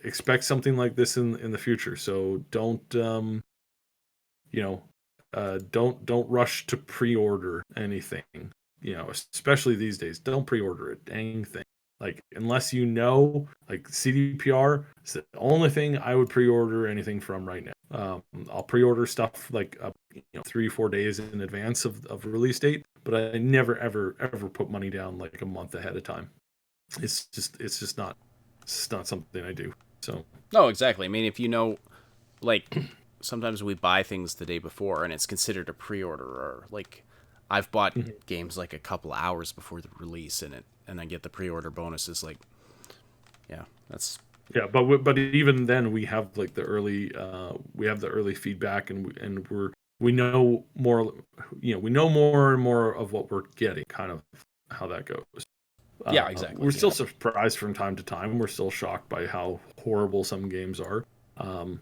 Expect something like this in the future. So don't rush to pre-order anything. Especially these days, don't pre-order a dang thing. Like, unless like CDPR is the only thing I would pre-order anything from right now. I'll pre-order stuff like 3-4 days in advance of release date, but I never ever put money down like a month ahead of time. It's just not something I do. So
no, exactly. I mean, if like sometimes we buy things the day before and it's considered a pre-order, or like I've bought games like a couple hours before the release and I get the pre-order bonuses. Like, yeah, that's
Yeah, but even then we have like the early feedback, and we know more, we know more and more of what we're getting, kind of how that goes.
yeah, exactly.
We're still surprised from time to time. We're still shocked by how horrible some games are. I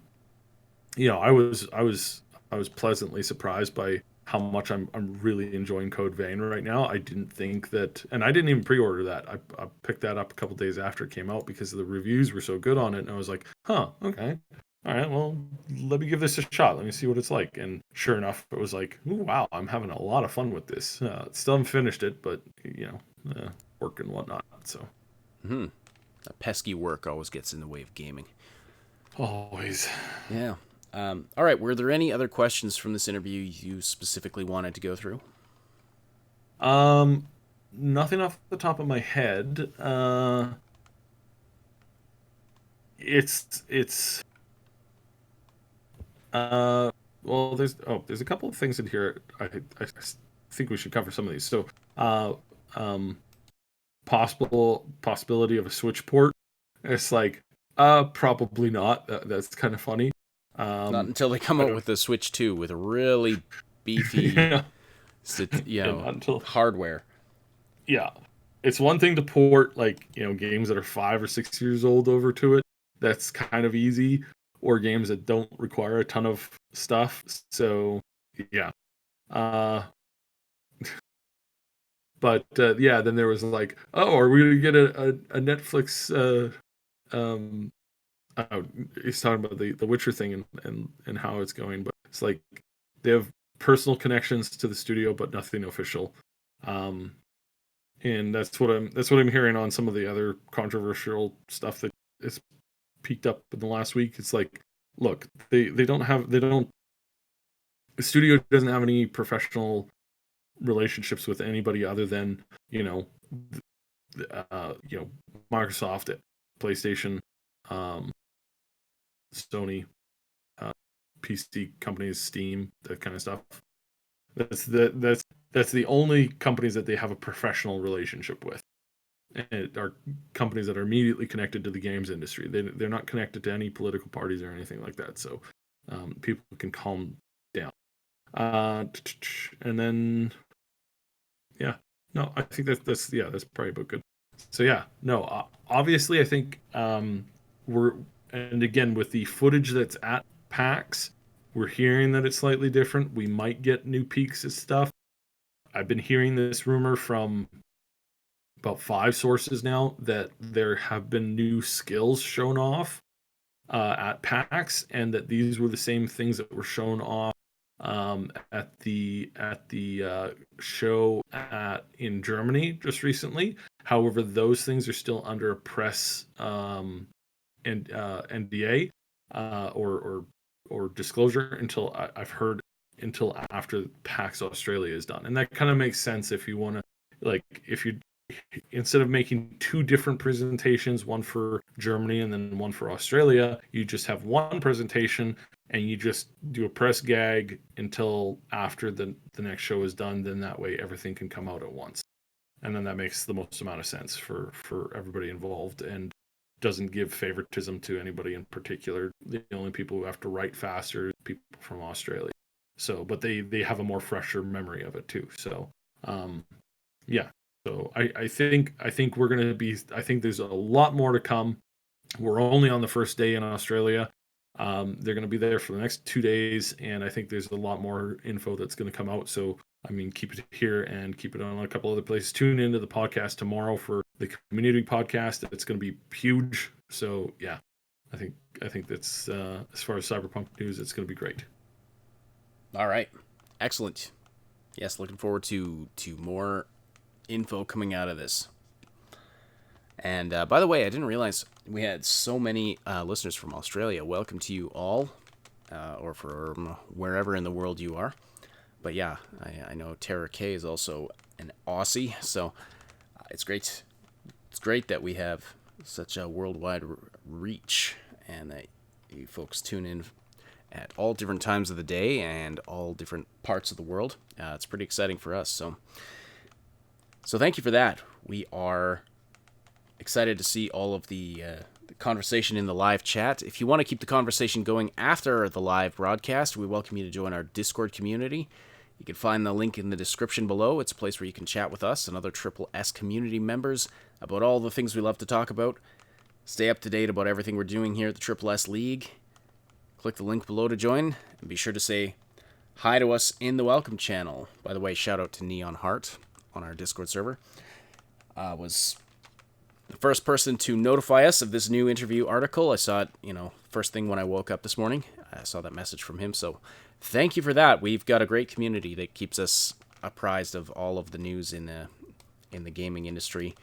was pleasantly surprised by how much I'm really enjoying Code Vein right now. I didn't think that, and I didn't even pre-order that. I picked that up a couple days after it came out because the reviews were so good on it, and I was like, huh, okay, all right, well, let me give this a shot. Let me see what it's like. And sure enough, it was like, ooh, wow, I'm having a lot of fun with this. Still haven't finished it, but work and whatnot. So
A pesky work always gets in the way of gaming.
always.
Yeah. All right. Were there any other questions from this interview you specifically wanted to go through?
Nothing off the top of my head. It's well, there's a couple of things in here. I think we should cover some of these. So, um, possibility of a Switch port. It's like, probably not. That's kind of funny.
Not until they come out with the Switch 2 with a really beefy,
Yeah,
you
and until
hardware.
yeah, it's one thing to port like games that are 5 or 6 years old over to it. That's kind of easy, or games that don't require a ton of stuff. So yeah, uh, but yeah, then there was like, oh, are we gonna get a Netflix? Um, oh, he's talking about the Witcher thing and how it's going, but it's like they have personal connections to the studio, but nothing official. And that's what I'm hearing on some of the other controversial stuff that is peaked up in the last week. It's like, look, the studio doesn't have any professional relationships with anybody other than Microsoft, PlayStation, um, Sony, PC companies, Steam, that kind of stuff. That's the only companies that they have a professional relationship with, and it are companies that are immediately connected to the games industry. They're not connected to any political parties or anything like that. So people can calm down. And then yeah, no, I think that's probably about good. So yeah, no, obviously I think we're, and again with the footage that's at PAX, we're hearing that it's slightly different. We might get new peaks and stuff. I've been hearing this rumor from about 5 sources now that there have been new skills shown off at PAX, and that these were the same things that were shown off at the show in Germany just recently. However, those things are still under a press and NDA or disclosure until I've heard, until after PAX Australia is done. And that kind of makes sense if you want to, like, if you, instead of making 2 different presentations, one for Germany and then one for Australia, you just have one presentation and you just do a press gag until after the next show is done. Then that way everything can come out at once. And then that makes the most amount of sense for everybody involved, and doesn't give favoritism to anybody in particular. The only people who have to write faster are people from Australia. So, but they have a more fresher memory of it too. So, yeah. So I think we're gonna be. I think there's a lot more to come. We're only on the first day in Australia. They're going to be there for the next 2 days, and I think there's a lot more info that's going to come out. So, I mean, keep it here and keep it on a couple other places. Tune into the podcast tomorrow for the community podcast. It's going to be huge. So, yeah, I think that's as far as Cyberpunk news, it's going to be great.
All right, excellent. Yes, looking forward to more info coming out of this. And by the way, I didn't realize we had so many listeners from Australia. Welcome to you all, or from wherever in the world you are. But yeah, I know Tara K is also an Aussie, so it's great. It's great that we have such a worldwide reach, and that you folks tune in at all different times of the day and all different parts of the world. It's pretty exciting for us. So thank you for that. We are excited to see all of the conversation in the live chat. If you want to keep the conversation going after the live broadcast, we welcome you to join our Discord community. You can find the link in the description below. It's a place where you can chat with us and other Triple S community members about all the things we love to talk about. Stay up to date about everything we're doing here at the Triple S League. Click the link below to join, and be sure to say hi to us in the welcome channel. By the way, shout out to Neon Heart on our Discord server. Was the first person to notify us of this new interview article. I saw it, first thing when I woke up this morning. I saw that message from him, so thank you for that. We've got a great community that keeps us apprised of all of the news in the gaming industry.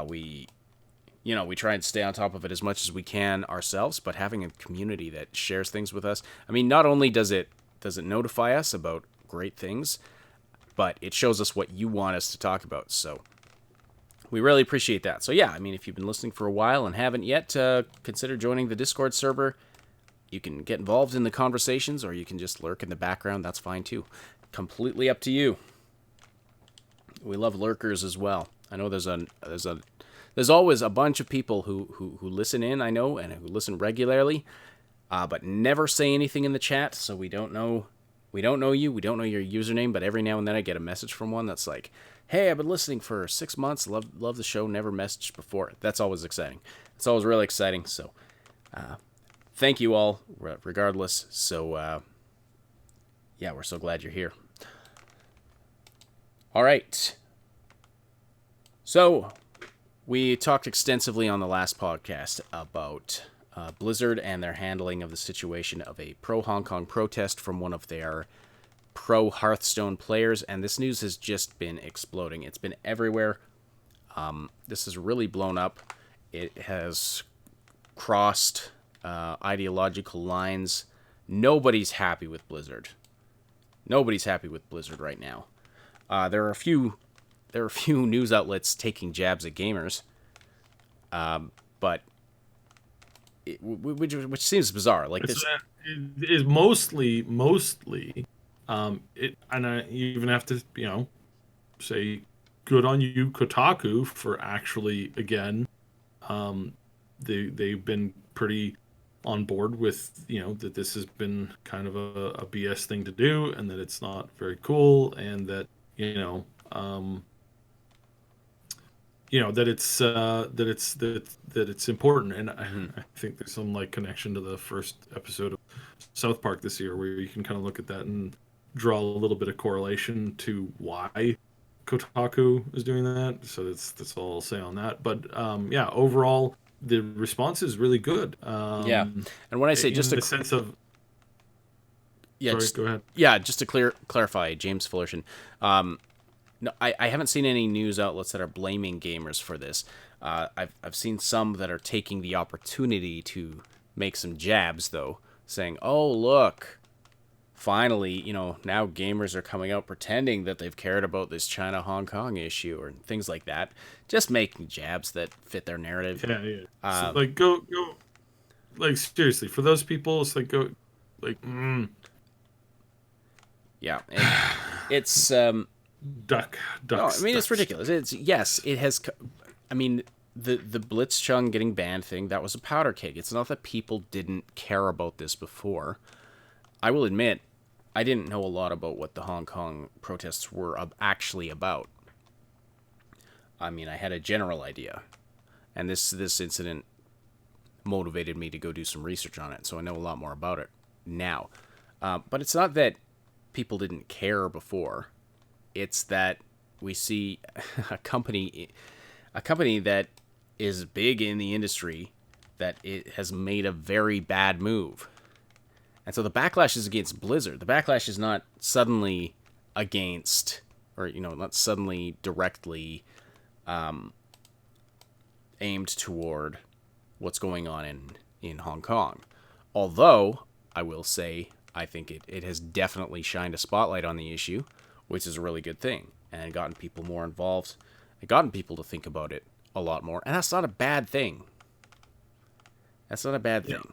We try and stay on top of it as much as we can ourselves, but having a community that shares things with us. I mean, not only does it notify us about great things, but it shows us what you want us to talk about. So we really appreciate that. So yeah, I mean, if you've been listening for a while and haven't yet, consider joining the Discord server. You can get involved in the conversations, or you can just lurk in the background. That's fine too. Completely up to you. We love lurkers as well. I know there's always a bunch of people who listen in, I know, and who listen regularly, but never say anything in the chat. So we don't know you. We don't know your username. But every now and then I get a message from one that's like, "Hey, I've been listening for 6 months. Love the show. Never messaged before." That's always exciting. It's always really exciting. So, thank you all, regardless. So, yeah, we're so glad you're here. All right. So, we talked extensively on the last podcast about Blizzard and their handling of the situation of a pro-Hong Kong protest from one of their pro-Hearthstone players, and this news has just been exploding. It's been everywhere. This has really blown up. It has crossed ideological lines. Nobody's happy with Blizzard. Nobody's happy with Blizzard right now. There are a few news outlets taking jabs at gamers, but which seems bizarre. Like this
is mostly. And I even have to say good on you, Kotaku, for actually again, they've been pretty on board with that this has been kind of a BS thing to do, and that it's not very cool, and that that it's important. And I think there's some connection to the first episode of South Park this year, where you can kind of look at that and draw a little bit of correlation to why Kotaku is doing that. So that's all I'll say on that. But yeah, overall the response is really good.
Yeah, and when I say just
in the sense of go ahead.
Yeah, just to clarify, James Fullerton. No, I haven't seen any news outlets that are blaming gamers for this. I've seen some that are taking the opportunity to make some jabs, though, saying, "Oh, look, finally, now gamers are coming out pretending that they've cared about this China-Hong Kong issue," or things like that. Just making jabs that fit their narrative.
Yeah. So, go, seriously, for those people, it's go,
Yeah, and it's
duck.
No, I mean, it's ridiculous. It has. I mean, the Blitzchung getting banned thing, that was a powder keg. It's not that people didn't care about this before. I will admit, I didn't know a lot about what the Hong Kong protests were actually about. I mean, I had a general idea, and this incident motivated me to go do some research on it, so I know a lot more about it now. But it's not that people didn't care before. It's that we see a company that is big in the industry, that it has made a very bad move. And so the backlash is against Blizzard. The backlash is not suddenly against, or not suddenly directly aimed toward what's going on in Hong Kong. Although, I will say, I think it has definitely shined a spotlight on the issue, which is a really good thing, and gotten people more involved, and gotten people to think about it a lot more. And that's not a bad thing. That's not a bad thing.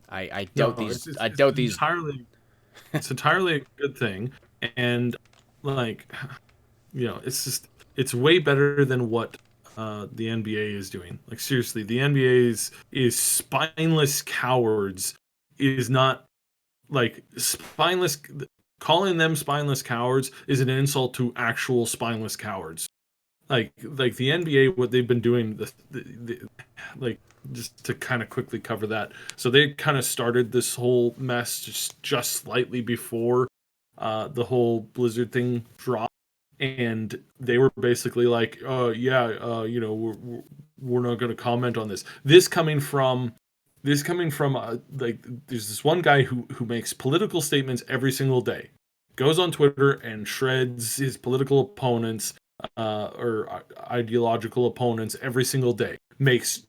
I
No,
doubt these.
it's
I
it's
doubt these.
entirely it's entirely a good thing, and like it's just it's way better than what the NBA is doing. Like seriously, the NBA is spineless cowards is not like spineless. Calling them spineless cowards is an insult to actual spineless cowards. Like the NBA, what they've been doing, like just to kind of quickly cover that. So they kind of started this whole mess just slightly before the whole Blizzard thing dropped, and they were basically like, yeah, we're not going to comment on this. This coming from like there's this one guy who makes political statements every single day, goes on Twitter and shreds his political opponents or ideological opponents every single day. Makes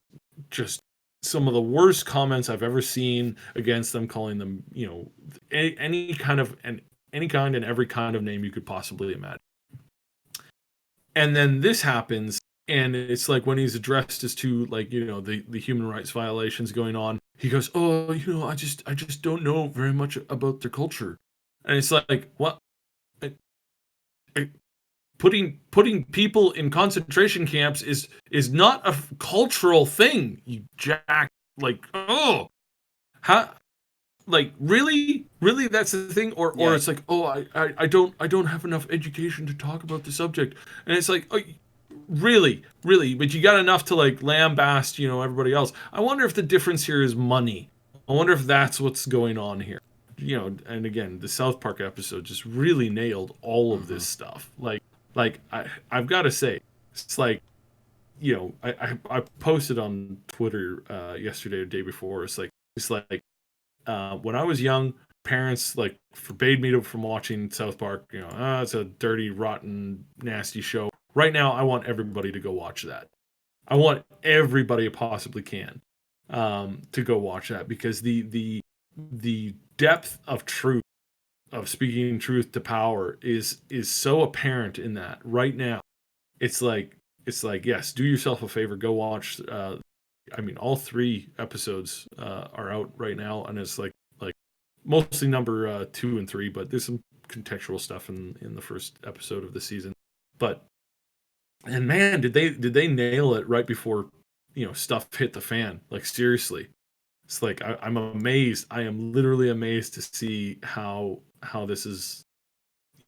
just some of the worst comments I've ever seen against them, calling them, any kind and every kind of name you could possibly imagine. And then this happens, and it's like when he's addressed as to like the human rights violations going on, he goes, "Oh, I just don't know very much about their culture," and it's like, what? Putting people in concentration camps is not a cultural thing, you jack. Like, oh, how, like, really that's the thing, or it's like, oh, I don't have enough education to talk about the subject, and it's like, oh, really, but you got enough to like lambaste everybody else. I wonder if the difference here is money. I wonder if that's what's going on here. And again, the South Park episode just really nailed all of this stuff. Like I've got to say, it's like, I posted on Twitter yesterday or the day before. It's like when I was young, parents like forbade me from watching South Park. It's a dirty, rotten, nasty show. Right now, I want everybody to go watch that. I want everybody who possibly can to go watch that, because the depth of truth, of speaking truth to power, is so apparent in that right now. It's like yes, do yourself a favor, go watch. All 3 episodes are out right now, and it's like mostly number 2 and 3, but there's some contextual stuff in the first episode of the season. But and man, did they nail it right before stuff hit the fan? Like seriously, it's like I'm amazed. I am literally amazed to see how this is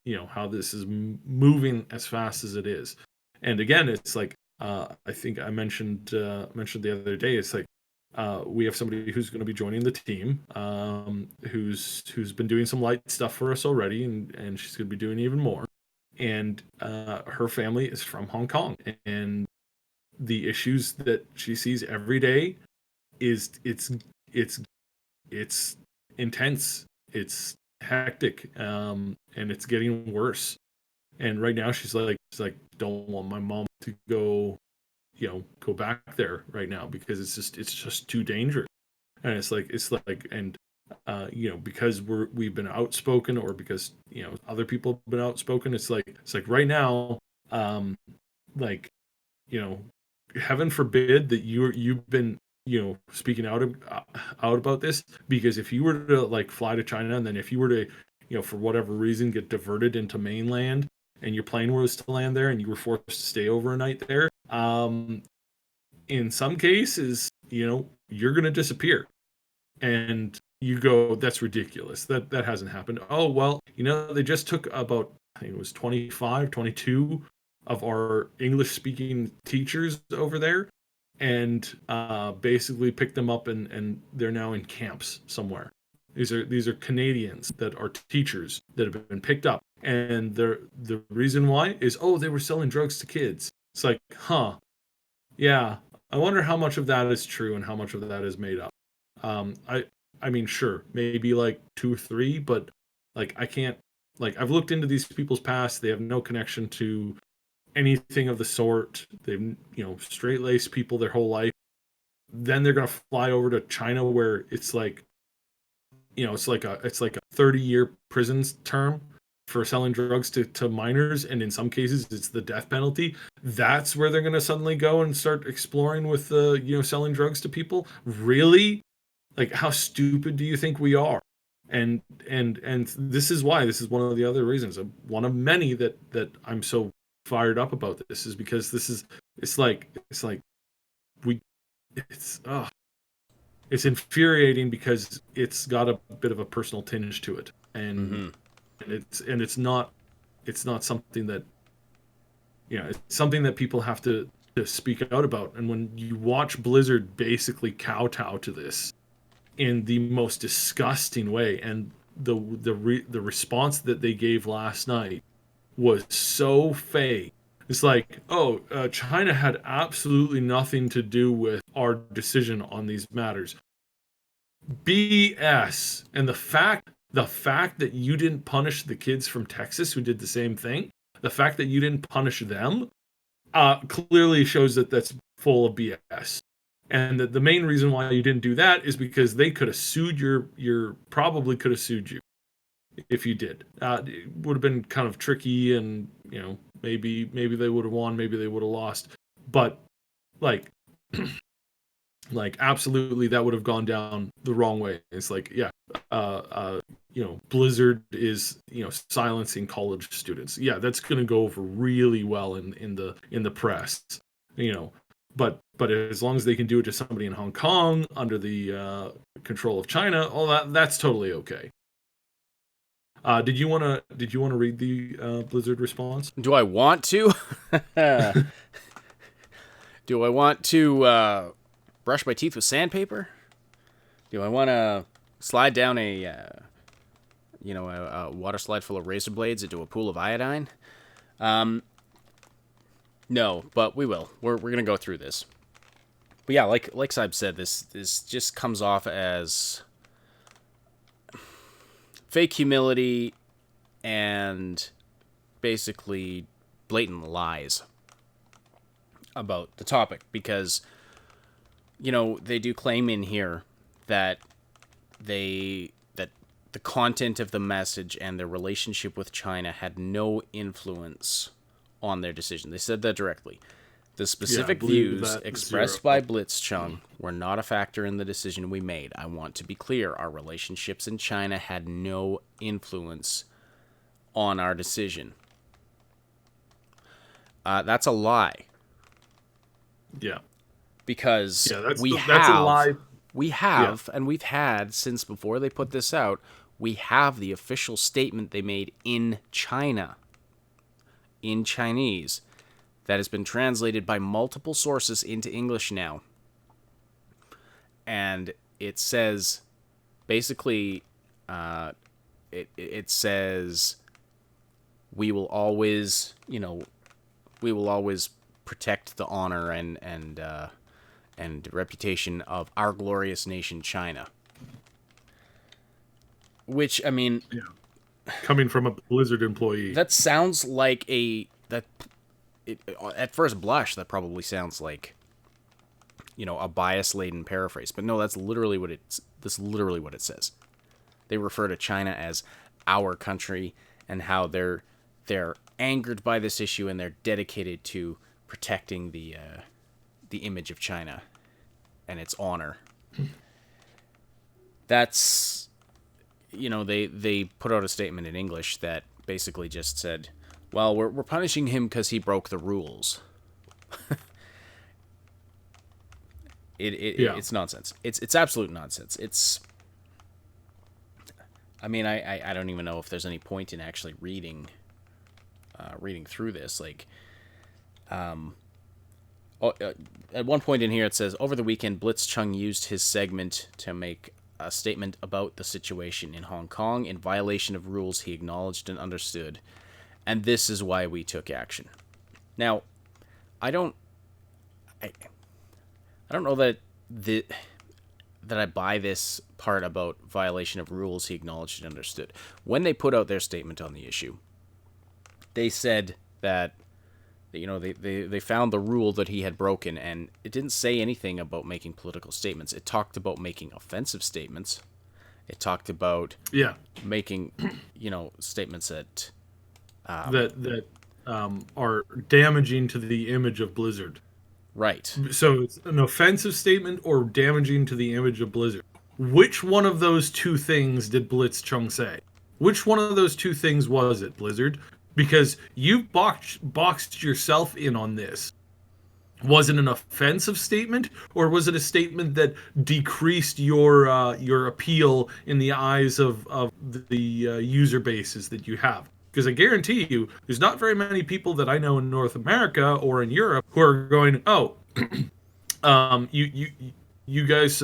moving as fast as it is. And again, it's like I think I mentioned the other day. It's like we have somebody who's going to be joining the team, who's been doing some light stuff for us already, and she's going to be doing even more. And her family is from Hong Kong, and the issues that she sees every day is it's intense, it's hectic, and it's getting worse. And right now she's like don't want my mom to go back there right now, because it's just too dangerous. And it's like and because we've been outspoken, or because other people have been outspoken, it's like right now, like heaven forbid that you've been speaking out about this, because if you were to like fly to China, and then if you were to for whatever reason get diverted into mainland, and your plane was to land there, and you were forced to stay overnight there, in some cases you're going to disappear. And you go, that's ridiculous, that hasn't happened. Oh well, they just took about, I think it was 25, 22 of our English speaking teachers over there, and basically picked them up, and they're now in camps somewhere. These are Canadians that are teachers that have been picked up, and the reason why is, oh, they were selling drugs to kids. It's like, yeah, I wonder how much of that is true and how much of that is made up. I mean, sure, maybe like 2 or 3, but like I can't, like, I've looked into these people's past. They have no connection to anything of the sort. They've straight-laced people their whole life. Then they're gonna fly over to China, where it's like it's like a 30-year prison term for selling drugs to minors, and in some cases it's the death penalty. That's where they're going to suddenly go and start exploring with selling drugs to people. Really? Like, how stupid do you think we are? And this is why, this is one of the other reasons, one of many that I'm so fired up about this, is because it's like we it's it's infuriating because it's got a bit of a personal tinge to it, and it's not something that, it's something that people have to speak out about. And when you watch Blizzard basically kowtow to this in the most disgusting way, and the response that they gave last night was so fake. It's like, China had absolutely nothing to do with our decision on these matters. BS. And the fact that you didn't punish the kids from Texas who did the same thing, the fact that you didn't punish them, clearly shows that that's full of BS. And the main reason why you didn't do that is because they could have sued probably could have sued you if you did. It would have been kind of tricky, and maybe they would have won, maybe they would have lost, but like absolutely that would have gone down the wrong way. It's like, Blizzard is silencing college students. Yeah, that's going to go over really well in the press, but as long as they can do it to somebody in Hong Kong under the control of China, all that's totally okay. Did you want to read the Blizzard response?
Do I want to? Do I want to brush my teeth with sandpaper? Do I want to slide down a water slide full of razor blades into a pool of iodine? No, but we will. We're gonna go through this. But yeah, like Saib said, this just comes off as fake humility and basically blatant lies about the topic, because they do claim in here that the content of the message and their relationship with China had no influence on their decision. They said that directly. The specific views expressed by Blitzchung were not a factor in the decision we made. I want to be clear. Our relationships in China had no influence on our decision. That's a lie.
Yeah.
Because
that's a lie.
We have, and we've had since before they put this out, we have the official statement they made in China, in Chinese, that has been translated by multiple sources into English now. And it says, basically, it says, we will always protect the honor and reputation of our glorious nation, China. Which, I mean,
coming from a Blizzard employee,
that sounds like at first blush, that probably sounds like, a bias-laden paraphrase. But no, that's literally what it says. They refer to China as our country, and how they're angered by this issue, and they're dedicated to protecting the image of China and its honor. That's, they put out a statement in English that basically just said, well, we're punishing him because he broke the rules. It's nonsense. It's absolute nonsense. I mean, I don't even know if there's any point in actually reading through this. Like, at one point in here it says, over the weekend, Blitzchung used his segment to make a statement about the situation in Hong Kong in violation of rules he acknowledged and understood, and this is why we took action. Now, I don't know that I buy this part about violation of rules he acknowledged and understood. When they put out their statement on the issue, they said that they found the rule that he had broken, and it didn't say anything about making political statements. It talked about making offensive statements. It talked about making statements that
are damaging to the image of Blizzard.
Right.
So it's an offensive statement or damaging to the image of Blizzard. which one of those two things did Blitzchung say? Which one of those two things was it, Blizzard? Because you boxed yourself in on this. Was it an offensive statement, or was it a statement that decreased your appeal in the eyes of the user bases that you have? Because I guarantee you, there's not very many people that I know in North America or in Europe who are going, oh, you guys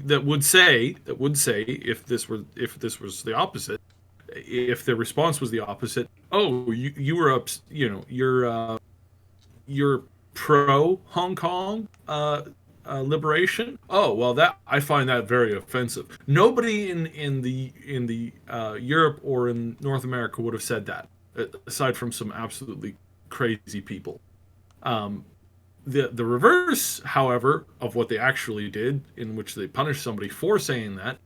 that would say if this was the opposite, if the response was the opposite, oh, you were up, you're pro Hong Kong liberation. Oh well, that I find that very offensive. Nobody in the Europe or in North America would have said that, aside from some absolutely crazy people. The reverse, however, of what they actually did, in which they punished somebody for saying that.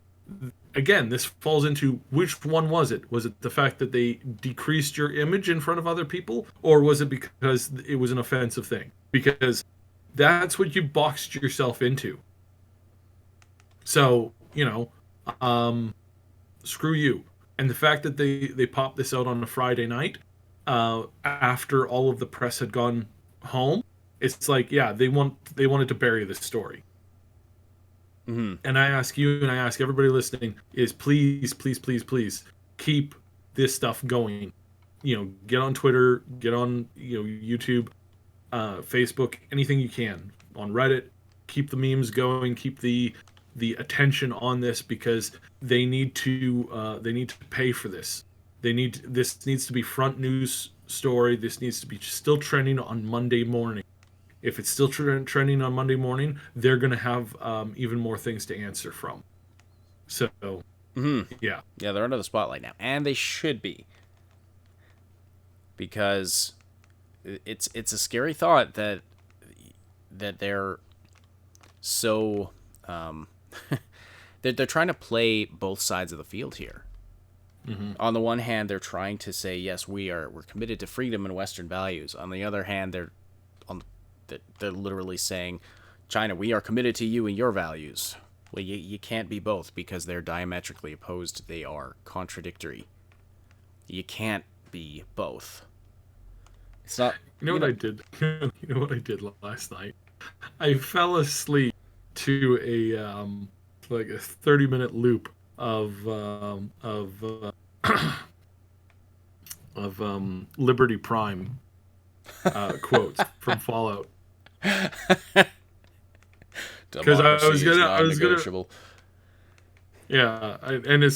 Again, this falls into which one was it? Was it the fact that they decreased your image in front of other people, or was it because it was an offensive thing? Because that's what you boxed yourself into. So, screw you. And the fact that they popped this out on a Friday night, after all of the press had gone home, it's like, yeah, they wanted to bury this story. Mm-hmm. And I ask you, and I ask everybody listening, is please, please, please, please keep this stuff going. Get on Twitter, get on YouTube, Facebook, anything you can, on Reddit. Keep the memes going, keep the attention on this, because they need to pay for this. This needs to be front news story. This needs to be still trending on Monday morning. If it's still trending on Monday morning, they're going to have even more things to answer from. So, yeah.
Yeah, they're under the spotlight now. And they should be. Because it's a scary thought that they're so... they're trying to play both sides of the field here. Mm-hmm. On the one hand, they're trying to say, yes, we're committed to freedom and Western values. On the other hand, they're literally saying, China, we are committed to you and your values. Well, you can't be both, because they're diametrically opposed. They are contradictory. You can't be both. It's not...
what I did? You know what I did last night? I fell asleep to a 30-minute loop of Liberty Prime quotes from Fallout. Because I was gonna. Yeah, and it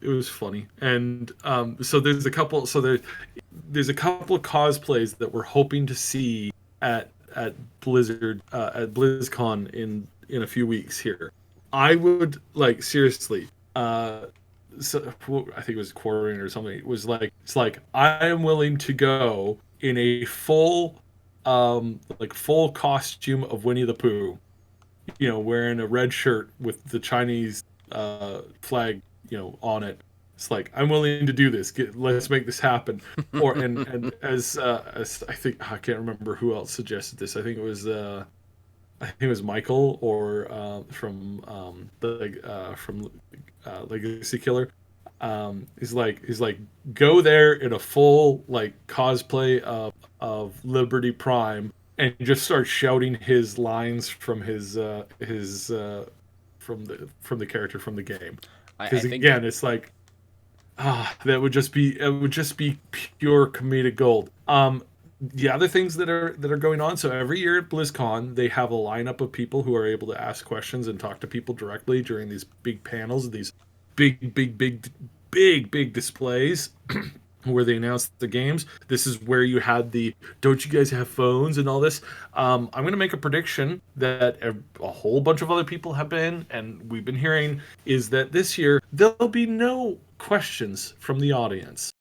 was funny, and so there's a couple cosplays that we're hoping to see at Blizzard at BlizzCon in a few weeks here. I would seriously. So I think it was quartering or something. It was it's like I am willing to go in a full costume of Winnie the Pooh, wearing a red shirt with the Chinese flag, on it. It's like, I'm willing to do this. Let's make this happen. Or and as I think, I can't remember who else suggested this. I think it was Michael or from Legacy Killer. He's like go there in a full cosplay of Liberty Prime and just start shouting his lines from from the character from the game. Because again, it's like that would just be pure comedic gold. The other things that are going on, so every year at BlizzCon, they have a lineup of people who are able to ask questions and talk to people directly during these big panels, these big displays where they announce the games. This is where you had the "don't you guys have phones" and all this. I'm going to make a prediction that a whole bunch of other people have been, and we've been hearing, is that this year there'll be no questions from the audience.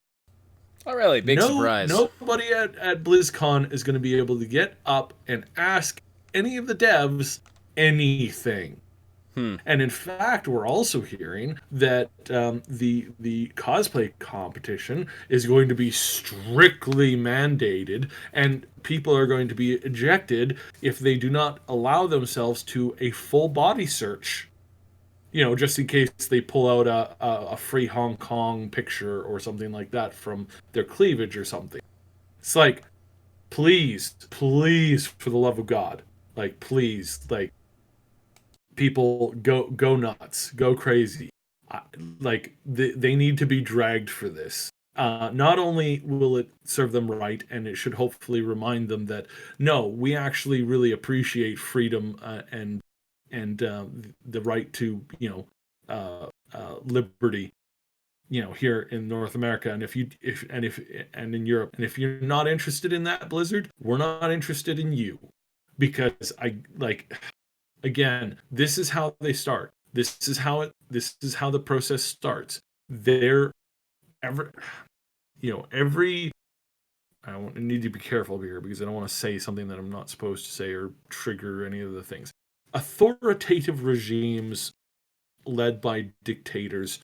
Oh, really? Big surprise.
Nobody at BlizzCon is going to be able to get up and ask any of the devs anything. And in fact, we're also hearing that the cosplay competition is going to be strictly mandated, and people are going to be ejected if they do not allow themselves to a full body search. Just in case they pull out a free Hong Kong picture or something like that from their cleavage or something. It's like, please, please, for the love of God, like, please, like, people go nuts, go crazy. Like, they need to be dragged for this. Not only will it serve them right, and it should hopefully remind them that no, we actually really appreciate freedom and the right to liberty, here in North America, and if in Europe, and if you're not interested in that, Blizzard, we're not interested in you, because again, this is how they start. This is how the process starts. They're every I need to be careful here because I don't want to say something that I'm not supposed to say or trigger any of the things. Authoritative regimes led by dictators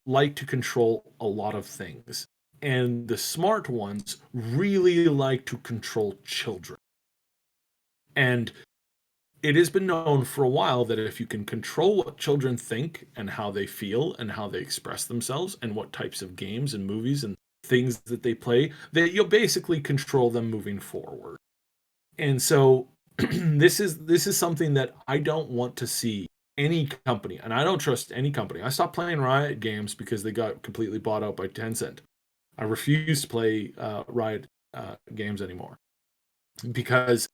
like to control a lot of things. And the smart ones really like to control children. And it has been known for a while that if you can control what children think and how they feel and how they express themselves and what types of games and movies and things that they play, that you'll basically control them moving forward. And so this is something that I don't want to see any company, and I don't trust any company. I stopped playing Riot games because they got completely bought out by Tencent. I refuse to play Riot games anymore because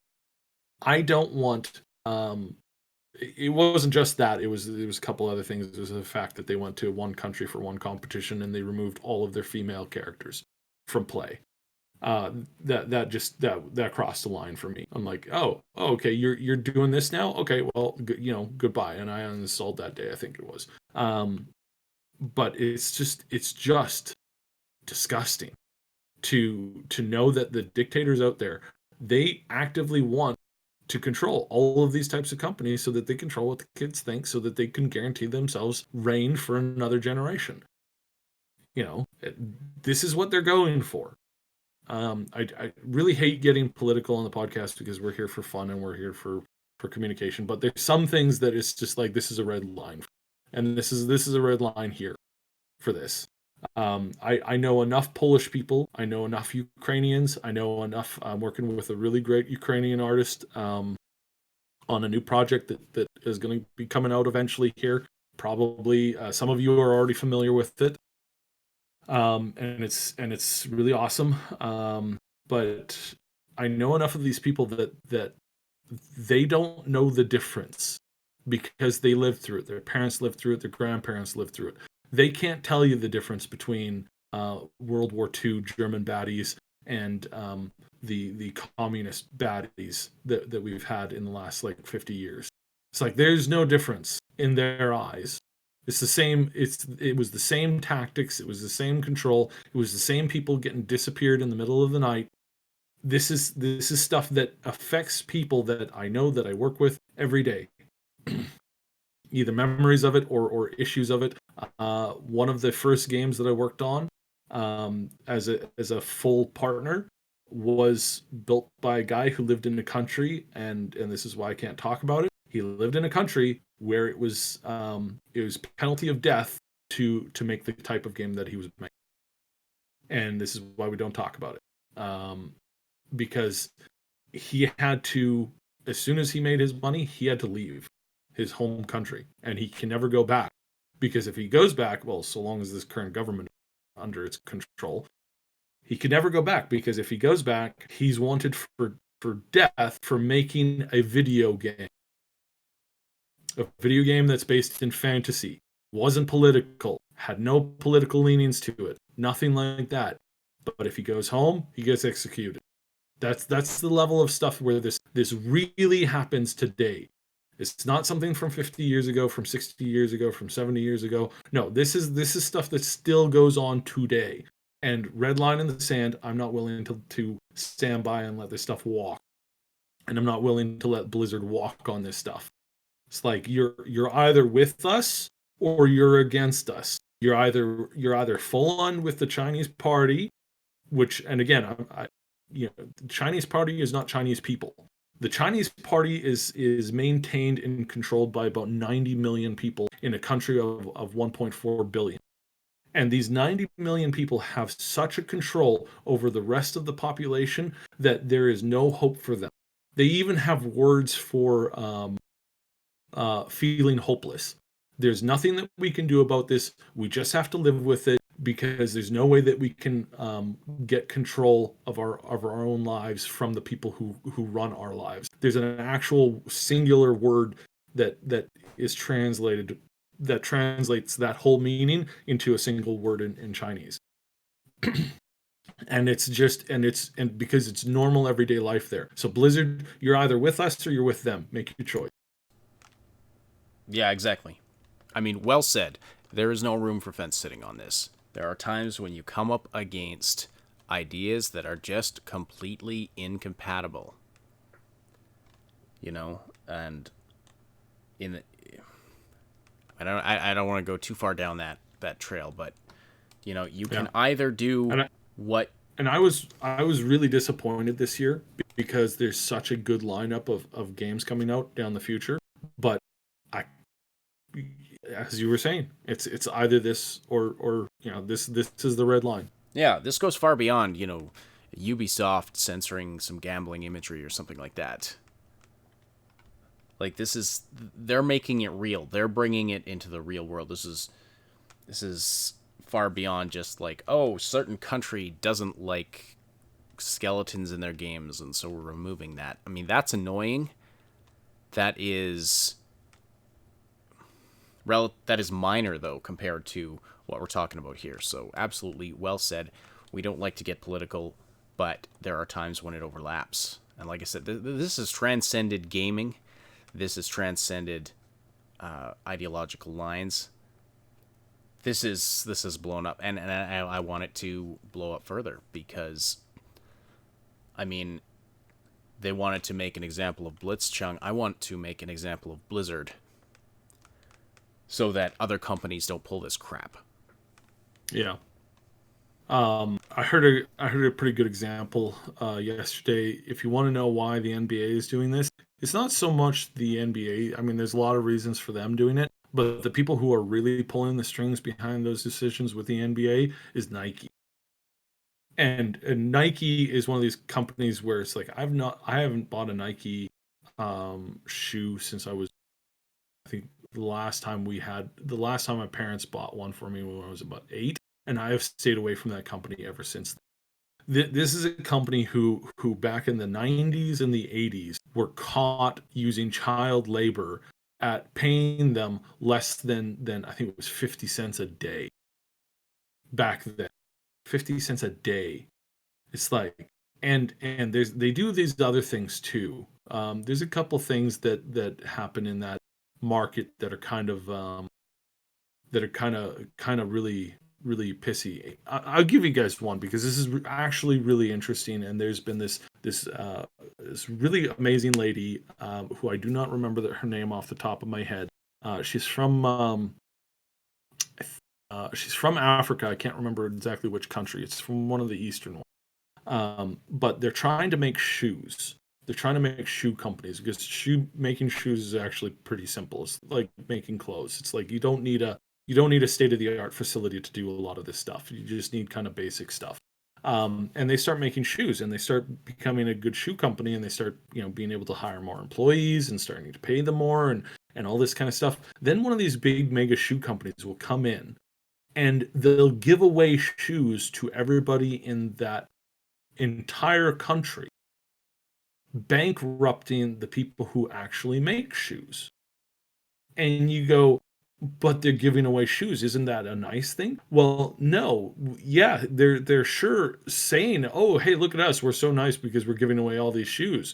I don't want. It wasn't just that. It was a couple other things. It was the fact that they went to one country for one competition and they removed all of their female characters from play. That crossed the line for me. I'm like, oh, okay, you're doing this now. Okay, well, goodbye. And I uninstalled that day, I think it was. But it's just disgusting to know that the dictators out there, they actively want to control all of these types of companies so that they control what the kids think, so that they can guarantee themselves reign for another generation. This is what they're going for. I really hate getting political on the podcast because we're here for fun and we're here for communication. But there's some things that it's just like, this is a red line, and this is a red line here for this. I know enough Polish people. I know enough Ukrainians. I know enough. I'm working with a really great Ukrainian artist on a new project that is going to be coming out eventually here. Probably some of you are already familiar with it. And it's really awesome. But I know enough of these people that they don't know the difference because they lived through it. Their parents lived through it. Their grandparents lived through it. They can't tell you the difference between World War II German baddies and the communist baddies that we've had in the last 50 years. It's like there's no difference in their eyes. It's the same. It was the same tactics. It was the same control. It was the same people getting disappeared in the middle of the night. This is stuff that affects people that I know, that I work with every day. Either memories of it or issues of it. One of the first games that I worked on as a full partner was built by a guy who lived in a country, and this is why I can't talk about it. He lived in a country where it was penalty of death to make the type of game that he was making, and this is why we don't talk about it. Because he had to, as soon as he made his money, he had to leave his home country, and he can never go back, because if he goes back, well, so long as this current government is under its control, he can never go back, because if he goes back, he's wanted for death for making a video game. A video game that's based in fantasy, wasn't political, had no political leanings to it, nothing like that. But if he goes home, he gets executed. That's the level of stuff where this really happens today. It's not something from 50 years ago, from 60 years ago, from 70 years ago. No, this is stuff that still goes on today. And red line in the sand, I'm not willing to stand by and let this stuff walk. And I'm not willing to let Blizzard walk on this stuff. It's like you're either with us or you're against us. You're either full on with the Chinese party, which, and again, the Chinese party is not Chinese people. The Chinese party is maintained and controlled by about 90 million people in a country of 1.4 billion. And these 90 million people have such a control over the rest of the population that there is no hope for them. They even have words for feeling hopeless. There's nothing that we can do about this. We just have to live with it because there's no way that we can get control of our own lives from the people who run our lives. There's an actual singular word that is translated that translates that whole meaning into a single word in Chinese. And and because it's normal everyday life there. So Blizzard, you're either with us or you're with them. Make your choice.
Yeah, exactly. I mean, well said. There is no room for fence sitting on this. There are times when you come up against ideas that are just completely incompatible. You know, and I don't want to go too far down that trail, but you can either do what.
And I was really disappointed this year because there's such a good lineup of games coming out down the future. But as you were saying, it's either this or this is the red line.
Yeah, this goes far beyond Ubisoft censoring some gambling imagery or something like that. Like they're making it real. They're bringing it into the real world. This is far beyond just like, oh, certain country doesn't like skeletons in their games, and so we're removing that. I mean, that's annoying. That is minor, though, compared to what we're talking about here. So absolutely well said. We don't like to get political, but there are times when it overlaps. And like I said, this has transcended gaming. This has transcended ideological lines. This is blown up, and I want it to blow up further because, I mean, they wanted to make an example of Blitzchung. I want to make an example of Blizzard, so that other companies don't pull this crap.
Yeah. I heard a pretty good example yesterday. If you want to know why the NBA is doing this, it's not so much the NBA. I mean, there's a lot of reasons for them doing it, but the people who are really pulling the strings behind those decisions with the NBA is Nike. And Nike is one of these companies where it's like I haven't bought a Nike shoe since I think the last time my parents bought one for me when I was about 8, and I have stayed away from that company ever since. This is a company who back in the 90s and the 80s were caught using child labor at paying them less than I think it was 50 cents a day back then. 50 cents a day. It's like, and they do these other things too. There's a couple things that happen in that market that are kind of really pissy. I'll give you guys one because this is actually really interesting. And there's been this really amazing lady who I do not remember her name off the top of my head. She's from Africa. I can't remember exactly which country. It's from one of the eastern ones. But they're trying to make shoes. They're trying to make shoe companies because making shoes is actually pretty simple. It's like making clothes. It's like you don't need a state of the art facility to do a lot of this stuff. You just need kind of basic stuff. And they start making shoes, and they start becoming a good shoe company, and they start being able to hire more employees and starting to pay them more and all this kind of stuff. Then one of these big mega shoe companies will come in, and they'll give away shoes to everybody in that entire country, bankrupting the people who actually make shoes. And you go, but they're giving away shoes. Isn't that a nice thing? Well, no. Yeah, they're sure saying, oh, hey, look at us. We're so nice because we're giving away all these shoes.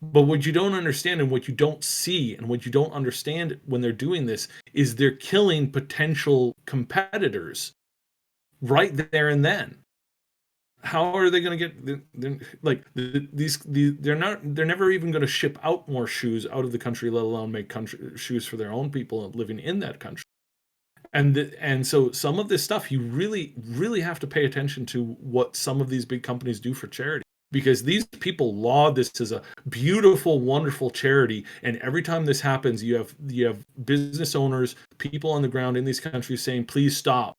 But what you don't understand and what you don't see and what you don't understand when they're doing this is they're killing potential competitors right there and then. how are they going to get they're never even going to ship out more shoes out of the country, let alone make shoes for their own people living in that country. And so some of this stuff, you really have to pay attention to what some of these big companies do for charity, because these people laud this as a beautiful, wonderful charity. And every time this happens, you have business owners, people on the ground in these countries saying, please stop.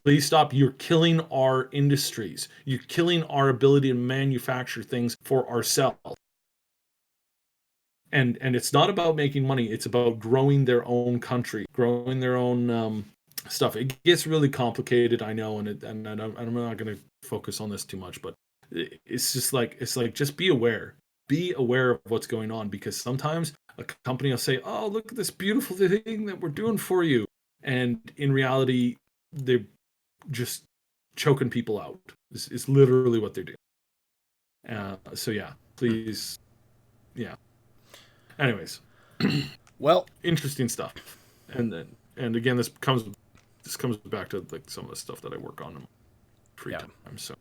Please stop. You're killing our industries. You're killing our ability to manufacture things for ourselves. And it's not about making money. It's about growing their own country, growing their own stuff. It gets really complicated, I know, and I'm not going to focus on this too much, but it's like just be aware. Be aware of what's going on, because sometimes a company will say, "Oh, look at this beautiful thing that we're doing for you," and in reality, they're just choking people out. It's literally what they're doing. So yeah, please, yeah. Anyways,
Well,
interesting stuff. And again, this comes back to like some of the stuff that I work on in free time. So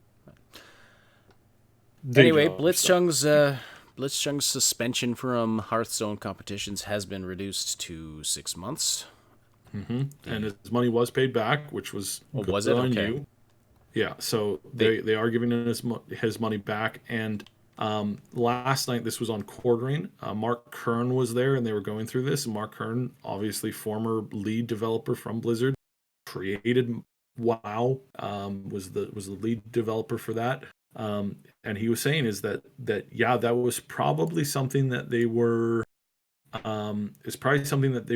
anyway, Blitzchung's suspension from Hearthstone competitions has been reduced to 6 months.
Mm-hmm. And his money was paid back, which was good
was it?
on
Okay.
you. Yeah, so they are giving him his money back. And last night, this was on Quartering. Mark Kern was there, and they were going through this. Mark Kern, obviously former lead developer from Blizzard, created WoW, was the lead developer for that. And he was saying is that yeah, that was probably something that they were. It's probably something that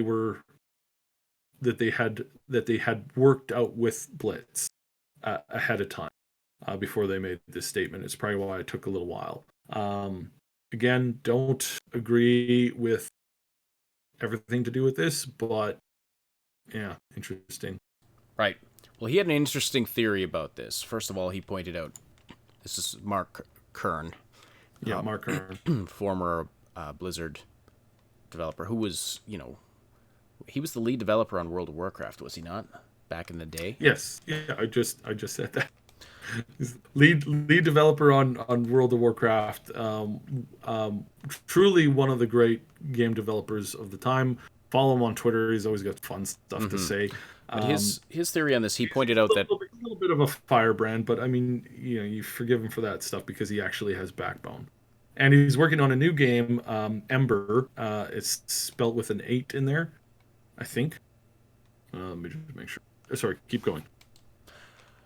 they had worked out with Blitz ahead of time before they made this statement. It's probably why it took a little while. Again, don't agree with everything to do with this, but yeah, interesting.
Right. Well, he had an interesting theory about this. First of all, he pointed out, this is Mark Kern.
Yeah, Mark Kern.
Former Blizzard developer who was, he was the lead developer on World of Warcraft, was he not? Back in the day?
Yes. Yeah, I just said that. lead developer on World of Warcraft. Truly one of the great game developers of the time. Follow him on Twitter. He's always got fun stuff to say.
But his theory on this, he pointed out that
a little bit of a firebrand, but I mean, you forgive him for that stuff because he actually has backbone. And he's working on a new game, Ember. It's spelt with an 8 in there, I think. Let me just make sure. Sorry, keep going.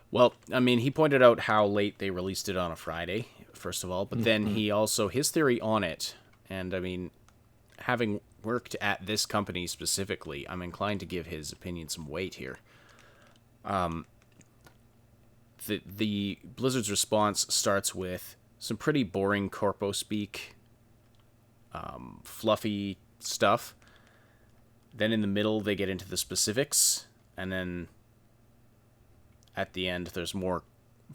Well, I mean, he pointed out how late they released it on a Friday, first of all, but then he also, his theory on it, and I mean, having worked at this company specifically, I'm inclined to give his opinion some weight here. The Blizzard's response starts with some pretty boring corpo speak, fluffy stuff. Then in the middle, they get into the specifics, and then at the end, there's more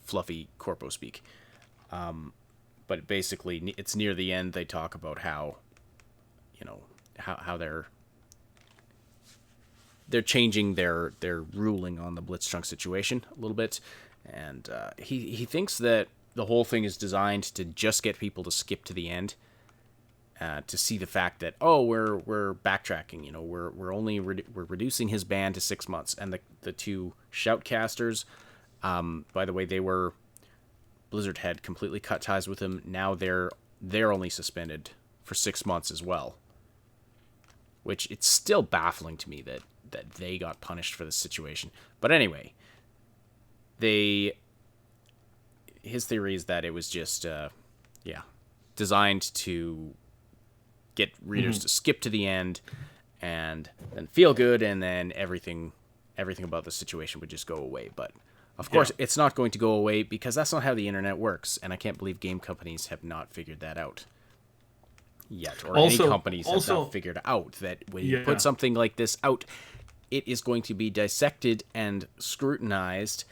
fluffy corpo speak. But basically, it's near the end, they talk about how, how they're changing their ruling on the Blitzchung situation a little bit. And he thinks that the whole thing is designed to just get people to skip to the end, to see the fact that, we're backtracking, we're reducing his ban to 6 months. And the two shoutcasters, by the way, Blizzard had completely cut ties with them. Now they're only suspended for 6 months as well, which it's still baffling to me that they got punished for this situation. But anyway, his theory is that it was just designed to get readers to skip to the end and then feel good, and then everything about the situation would just go away. But of course, it's not going to go away, because that's not how the internet works, and I can't believe game companies have not figured that out yet, or any companies have not figured out that when you put something like this out, it is going to be dissected and scrutinized,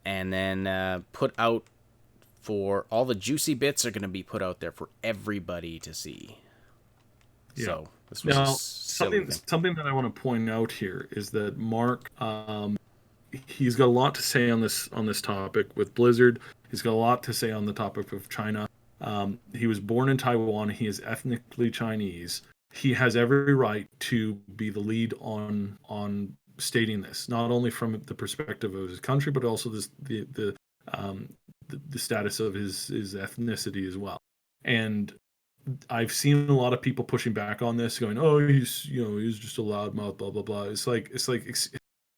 and then put out for all the juicy bits are going to be put out there for everybody to see. Yeah. So this was
something that I want to point out here is that Mark, he's got a lot to say on this topic with Blizzard. He's got a lot to say on the topic of China. He was born in Taiwan. He is ethnically Chinese. He has every right to be the lead on stating this, not only from the perspective of his country, but also the status of his ethnicity as well. And I've seen a lot of people pushing back on this, going, "Oh, he's just a loudmouth, blah blah blah." It's like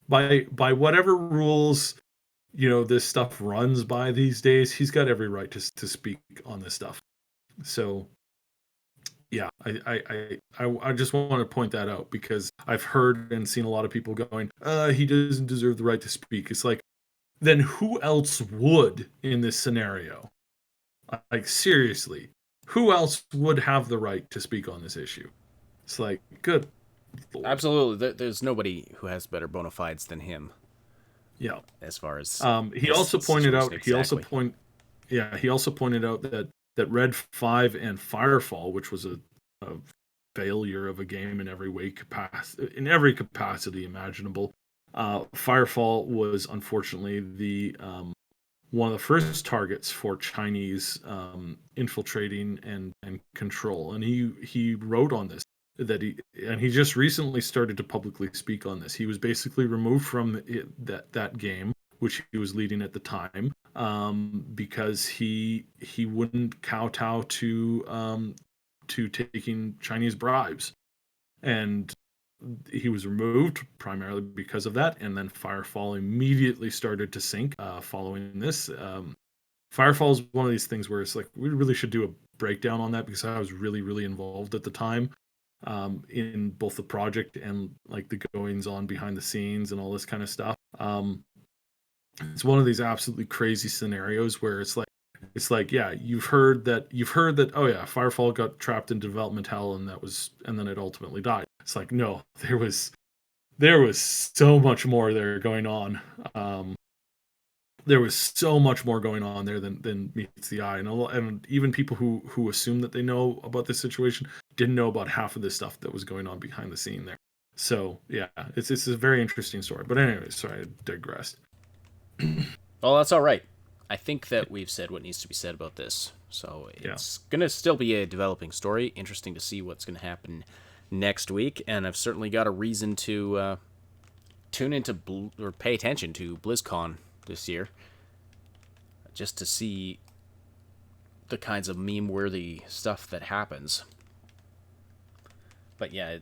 by whatever rules this stuff runs by these days, he's got every right to speak on this stuff. So yeah, I just want to point that out because I've heard and seen a lot of people going, he doesn't deserve the right to speak. It's like, then who else would in this scenario? Like, seriously, who else would have the right to speak on this issue? It's like, good Lord.
Absolutely. There's nobody who has better bona fides than him.
Yeah.
As far as
he also pointed out
exactly.
he also pointed out that Red 5 and Firefall, which was a failure of a game in every capacity imaginable. Firefall was unfortunately the one of the first targets for Chinese infiltrating and control, and he wrote on this that he just recently started to publicly speak on this. He was basically removed from that game, which he was leading at the time, because he wouldn't kowtow to taking Chinese bribes, and he was removed primarily because of that. And then Firefall immediately started to sink following this. Firefall is one of these things where it's like, we really should do a breakdown on that, because I was really, really involved at the time in both the project and like the goings on behind the scenes and all this kind of stuff. It's one of these absolutely crazy scenarios where it's like, yeah, you've heard that, oh yeah, Firefall got trapped in development hell and then it ultimately died. It's like, no, there was so much more there going on. There was so much more going on there than meets the eye, and even people who assume that they know about this situation didn't know about half of this stuff that was going on behind the scene there. So yeah, it's a very interesting story. But anyways, sorry, I digressed.
Well, that's all right. I think that we've said what needs to be said about this. So it's going to still be a developing story. Interesting to see what's going to happen next week. And I've certainly got a reason to tune into or pay attention to BlizzCon this year, just to see the kinds of meme-worthy stuff that happens. But yeah,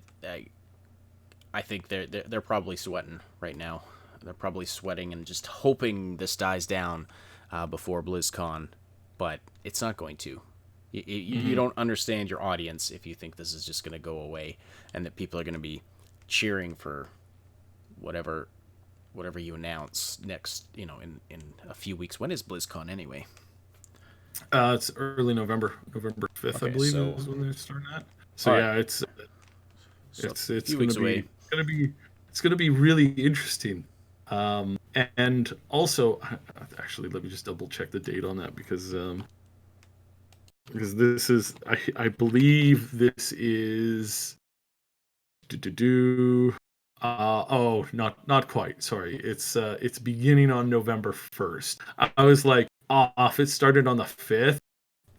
I think they're probably sweating right now. They're probably sweating and just hoping this dies down before BlizzCon, but it's not going to. You don't understand your audience if you think this is just going to go away and that people are going to be cheering for whatever you announce next, in a few weeks. When is BlizzCon anyway?
It's early November 5th, okay, I believe, is when they're starting that. So right. Yeah, it's going to be really interesting. And also, actually, let me just double check the date on that, because this is, I believe this is not quite. Sorry, it's beginning on November 1st. I was like, if it started on the 5th,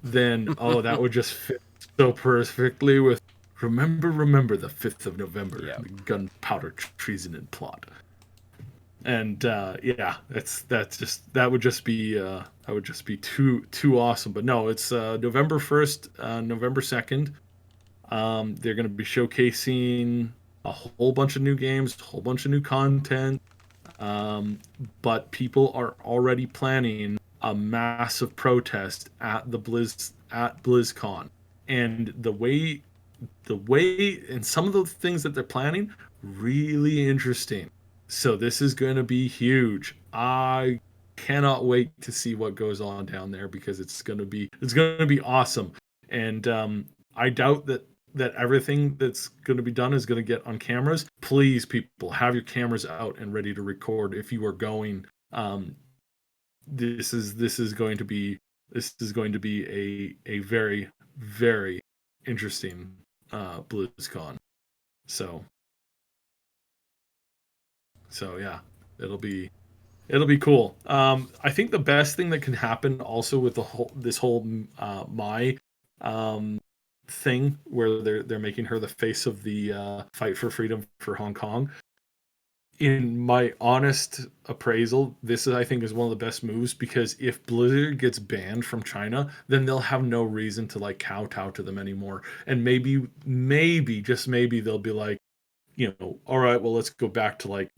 then that would just fit so perfectly with remember the 5th of November, yeah. The gunpowder treason and plot. And that would just be too awesome. But no, it's November 1st, November 2nd. They're going to be showcasing a whole bunch of new games, a whole bunch of new content. But people are already planning a massive protest at BlizzCon, and the way and some of the things that they're planning, really interesting. So this is going to be huge. I cannot wait to see what goes on down there, because it's going to be awesome. And I doubt that everything that's going to be done is going to get on cameras. Please, people, have your cameras out and ready to record if you are going. This is going to be a very, very interesting BlizzCon. So yeah, it'll be It'll be cool. I think the best thing that can happen also with this whole my thing where they're making her the face of the fight for freedom for Hong Kong. In my honest appraisal, this I think is one of the best moves, because if Blizzard gets banned from China, then they'll have no reason to like kowtow to them anymore. And maybe, just maybe they'll be like, all right, well, let's go back to like,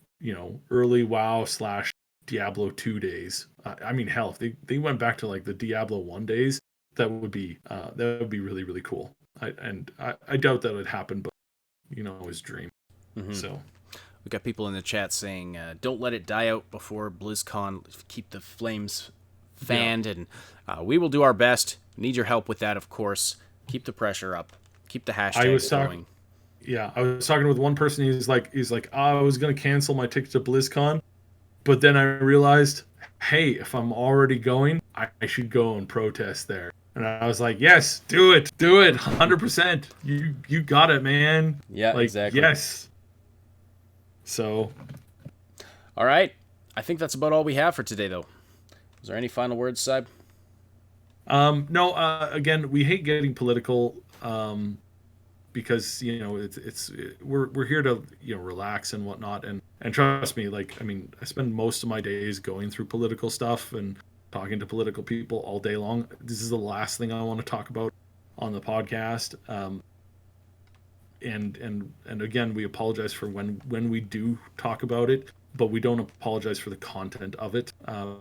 early WoW / Diablo 2 days. I mean, hell, if they went back to like the Diablo 1 days, that would be really, really cool. I doubt that would happen, but his dream.
Mm-hmm.
So
we got people in the chat saying, don't let it die out before BlizzCon. Keep the flames fanned, and we will do our best. Need your help with that, of course. Keep the pressure up. Keep the hashtags going.
Yeah, I was talking with one person. He's like, I was going to cancel my ticket to BlizzCon, but then I realized, hey, if I'm already going, I should go and protest there. And I was like, yes, do it, 100%. You got it, man.
Yeah,
like,
exactly.
Yes. So,
all right. I think that's about all we have for today, though. Is there any final words, Syb?
No. Again, we hate getting political, because we're here to relax and whatnot, and trust me, like, I mean, I spend most of my days going through political stuff and talking to political people all day long. This is the last thing I want to talk about on the podcast. And again, we apologize for when we do talk about it, but we don't apologize for the content of it,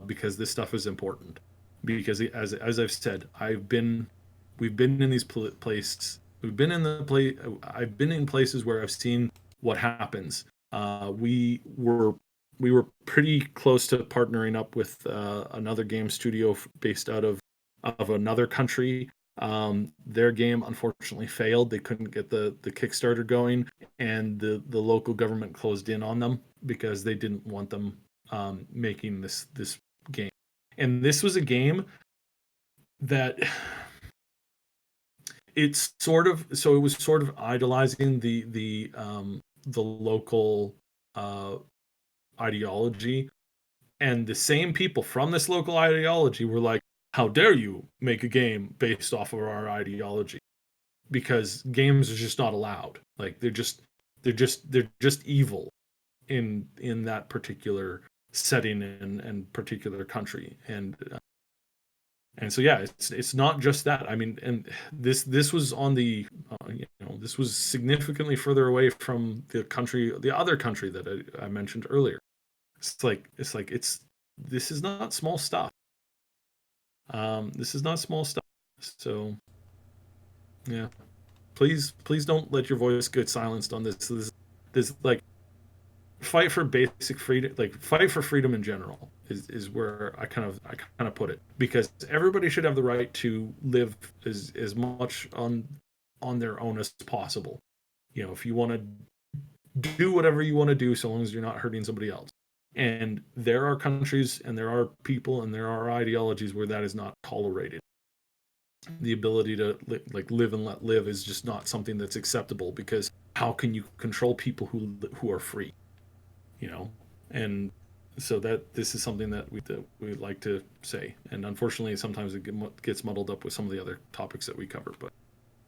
because this stuff is important. Because as I've said, we've been in these places. I've been in places where I've seen what happens. We were pretty close to partnering up with another game studio based out of another country. Their game unfortunately failed. They couldn't get the Kickstarter going, and the local government closed in on them because they didn't want them making this game. And this was a game that it was sort of idolizing the local ideology, and the same people from this local ideology were like, how dare you make a game based off of our ideology? Because games are just not allowed. Like, they're just evil in that particular setting and particular country. And so yeah, it's not just that. I mean, and this was on the this was significantly further away from the other country that I mentioned earlier. This is not small stuff. This is not small stuff. So yeah, please don't let your voice get silenced on this. This like, fight for basic freedom, like fight for freedom in general is where I kind of put it, because everybody should have the right to live as much on their own as possible. If you want to do whatever you want to do, so long as you're not hurting somebody else. And there are countries and there are people and there are ideologies where that is not tolerated. The ability to live and let live is just not something that's acceptable, because how can you control people who are free? And so that this is something that we like to say, and unfortunately sometimes it gets muddled up with some of the other topics that we cover. But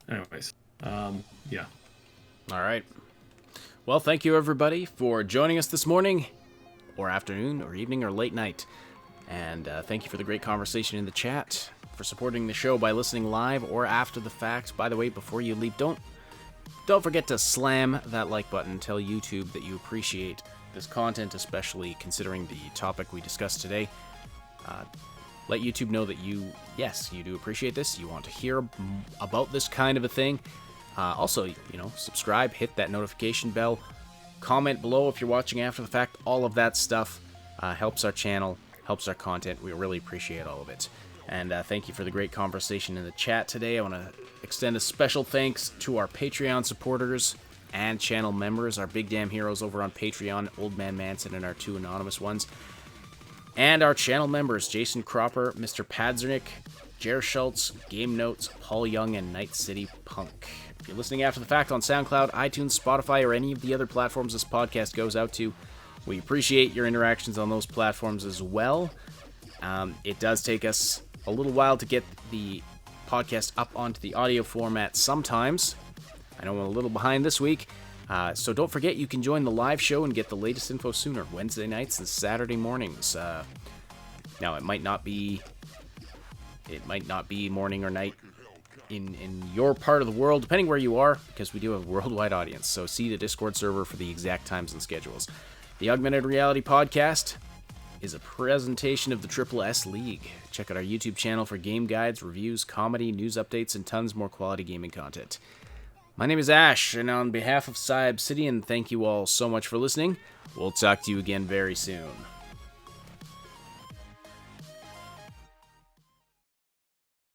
anyways, yeah.
All right. Well, thank you everybody for joining us this morning, or afternoon, or evening, or late night. And thank you for the great conversation in the chat, for supporting the show by listening live or after the fact. By the way, before you leave, don't forget to slam that like button. Tell YouTube that you appreciate this content, especially considering the topic we discussed today. Let YouTube know that you do appreciate this. You want to hear about this kind of a thing. Also, subscribe, hit that notification bell, comment below if you're watching after the fact. All of that stuff helps our channel, helps our content. We really appreciate all of it. And thank you for the great conversation in the chat today. I want to extend a special thanks to our Patreon supporters and channel members, our big damn heroes over on Patreon, Old Man Manson and our two anonymous ones. And our channel members, Jason Cropper, Mr. Padzernick, Jer Schultz, Game Notes, Paul Young, and Night City Punk. If you're listening after the fact on SoundCloud, iTunes, Spotify, or any of the other platforms this podcast goes out to, We appreciate your interactions on those platforms as well. It does take us a little while to get the podcast up onto the audio format sometimes. I know I'm a little behind this week. So don't forget, you can join the live show and get the latest info sooner, Wednesday nights and Saturday mornings. Now, it might not be morning or night in your part of the world, depending where you are, because we do have a worldwide audience. So see the Discord server for the exact times and schedules. The Augmented Reality Podcast is a presentation of the Triple S League. Check out our YouTube channel for game guides, reviews, comedy, news updates, and tons more quality gaming content. My name is Ash, and on behalf of Obsidian, thank you all so much for listening. We'll talk to you again very soon.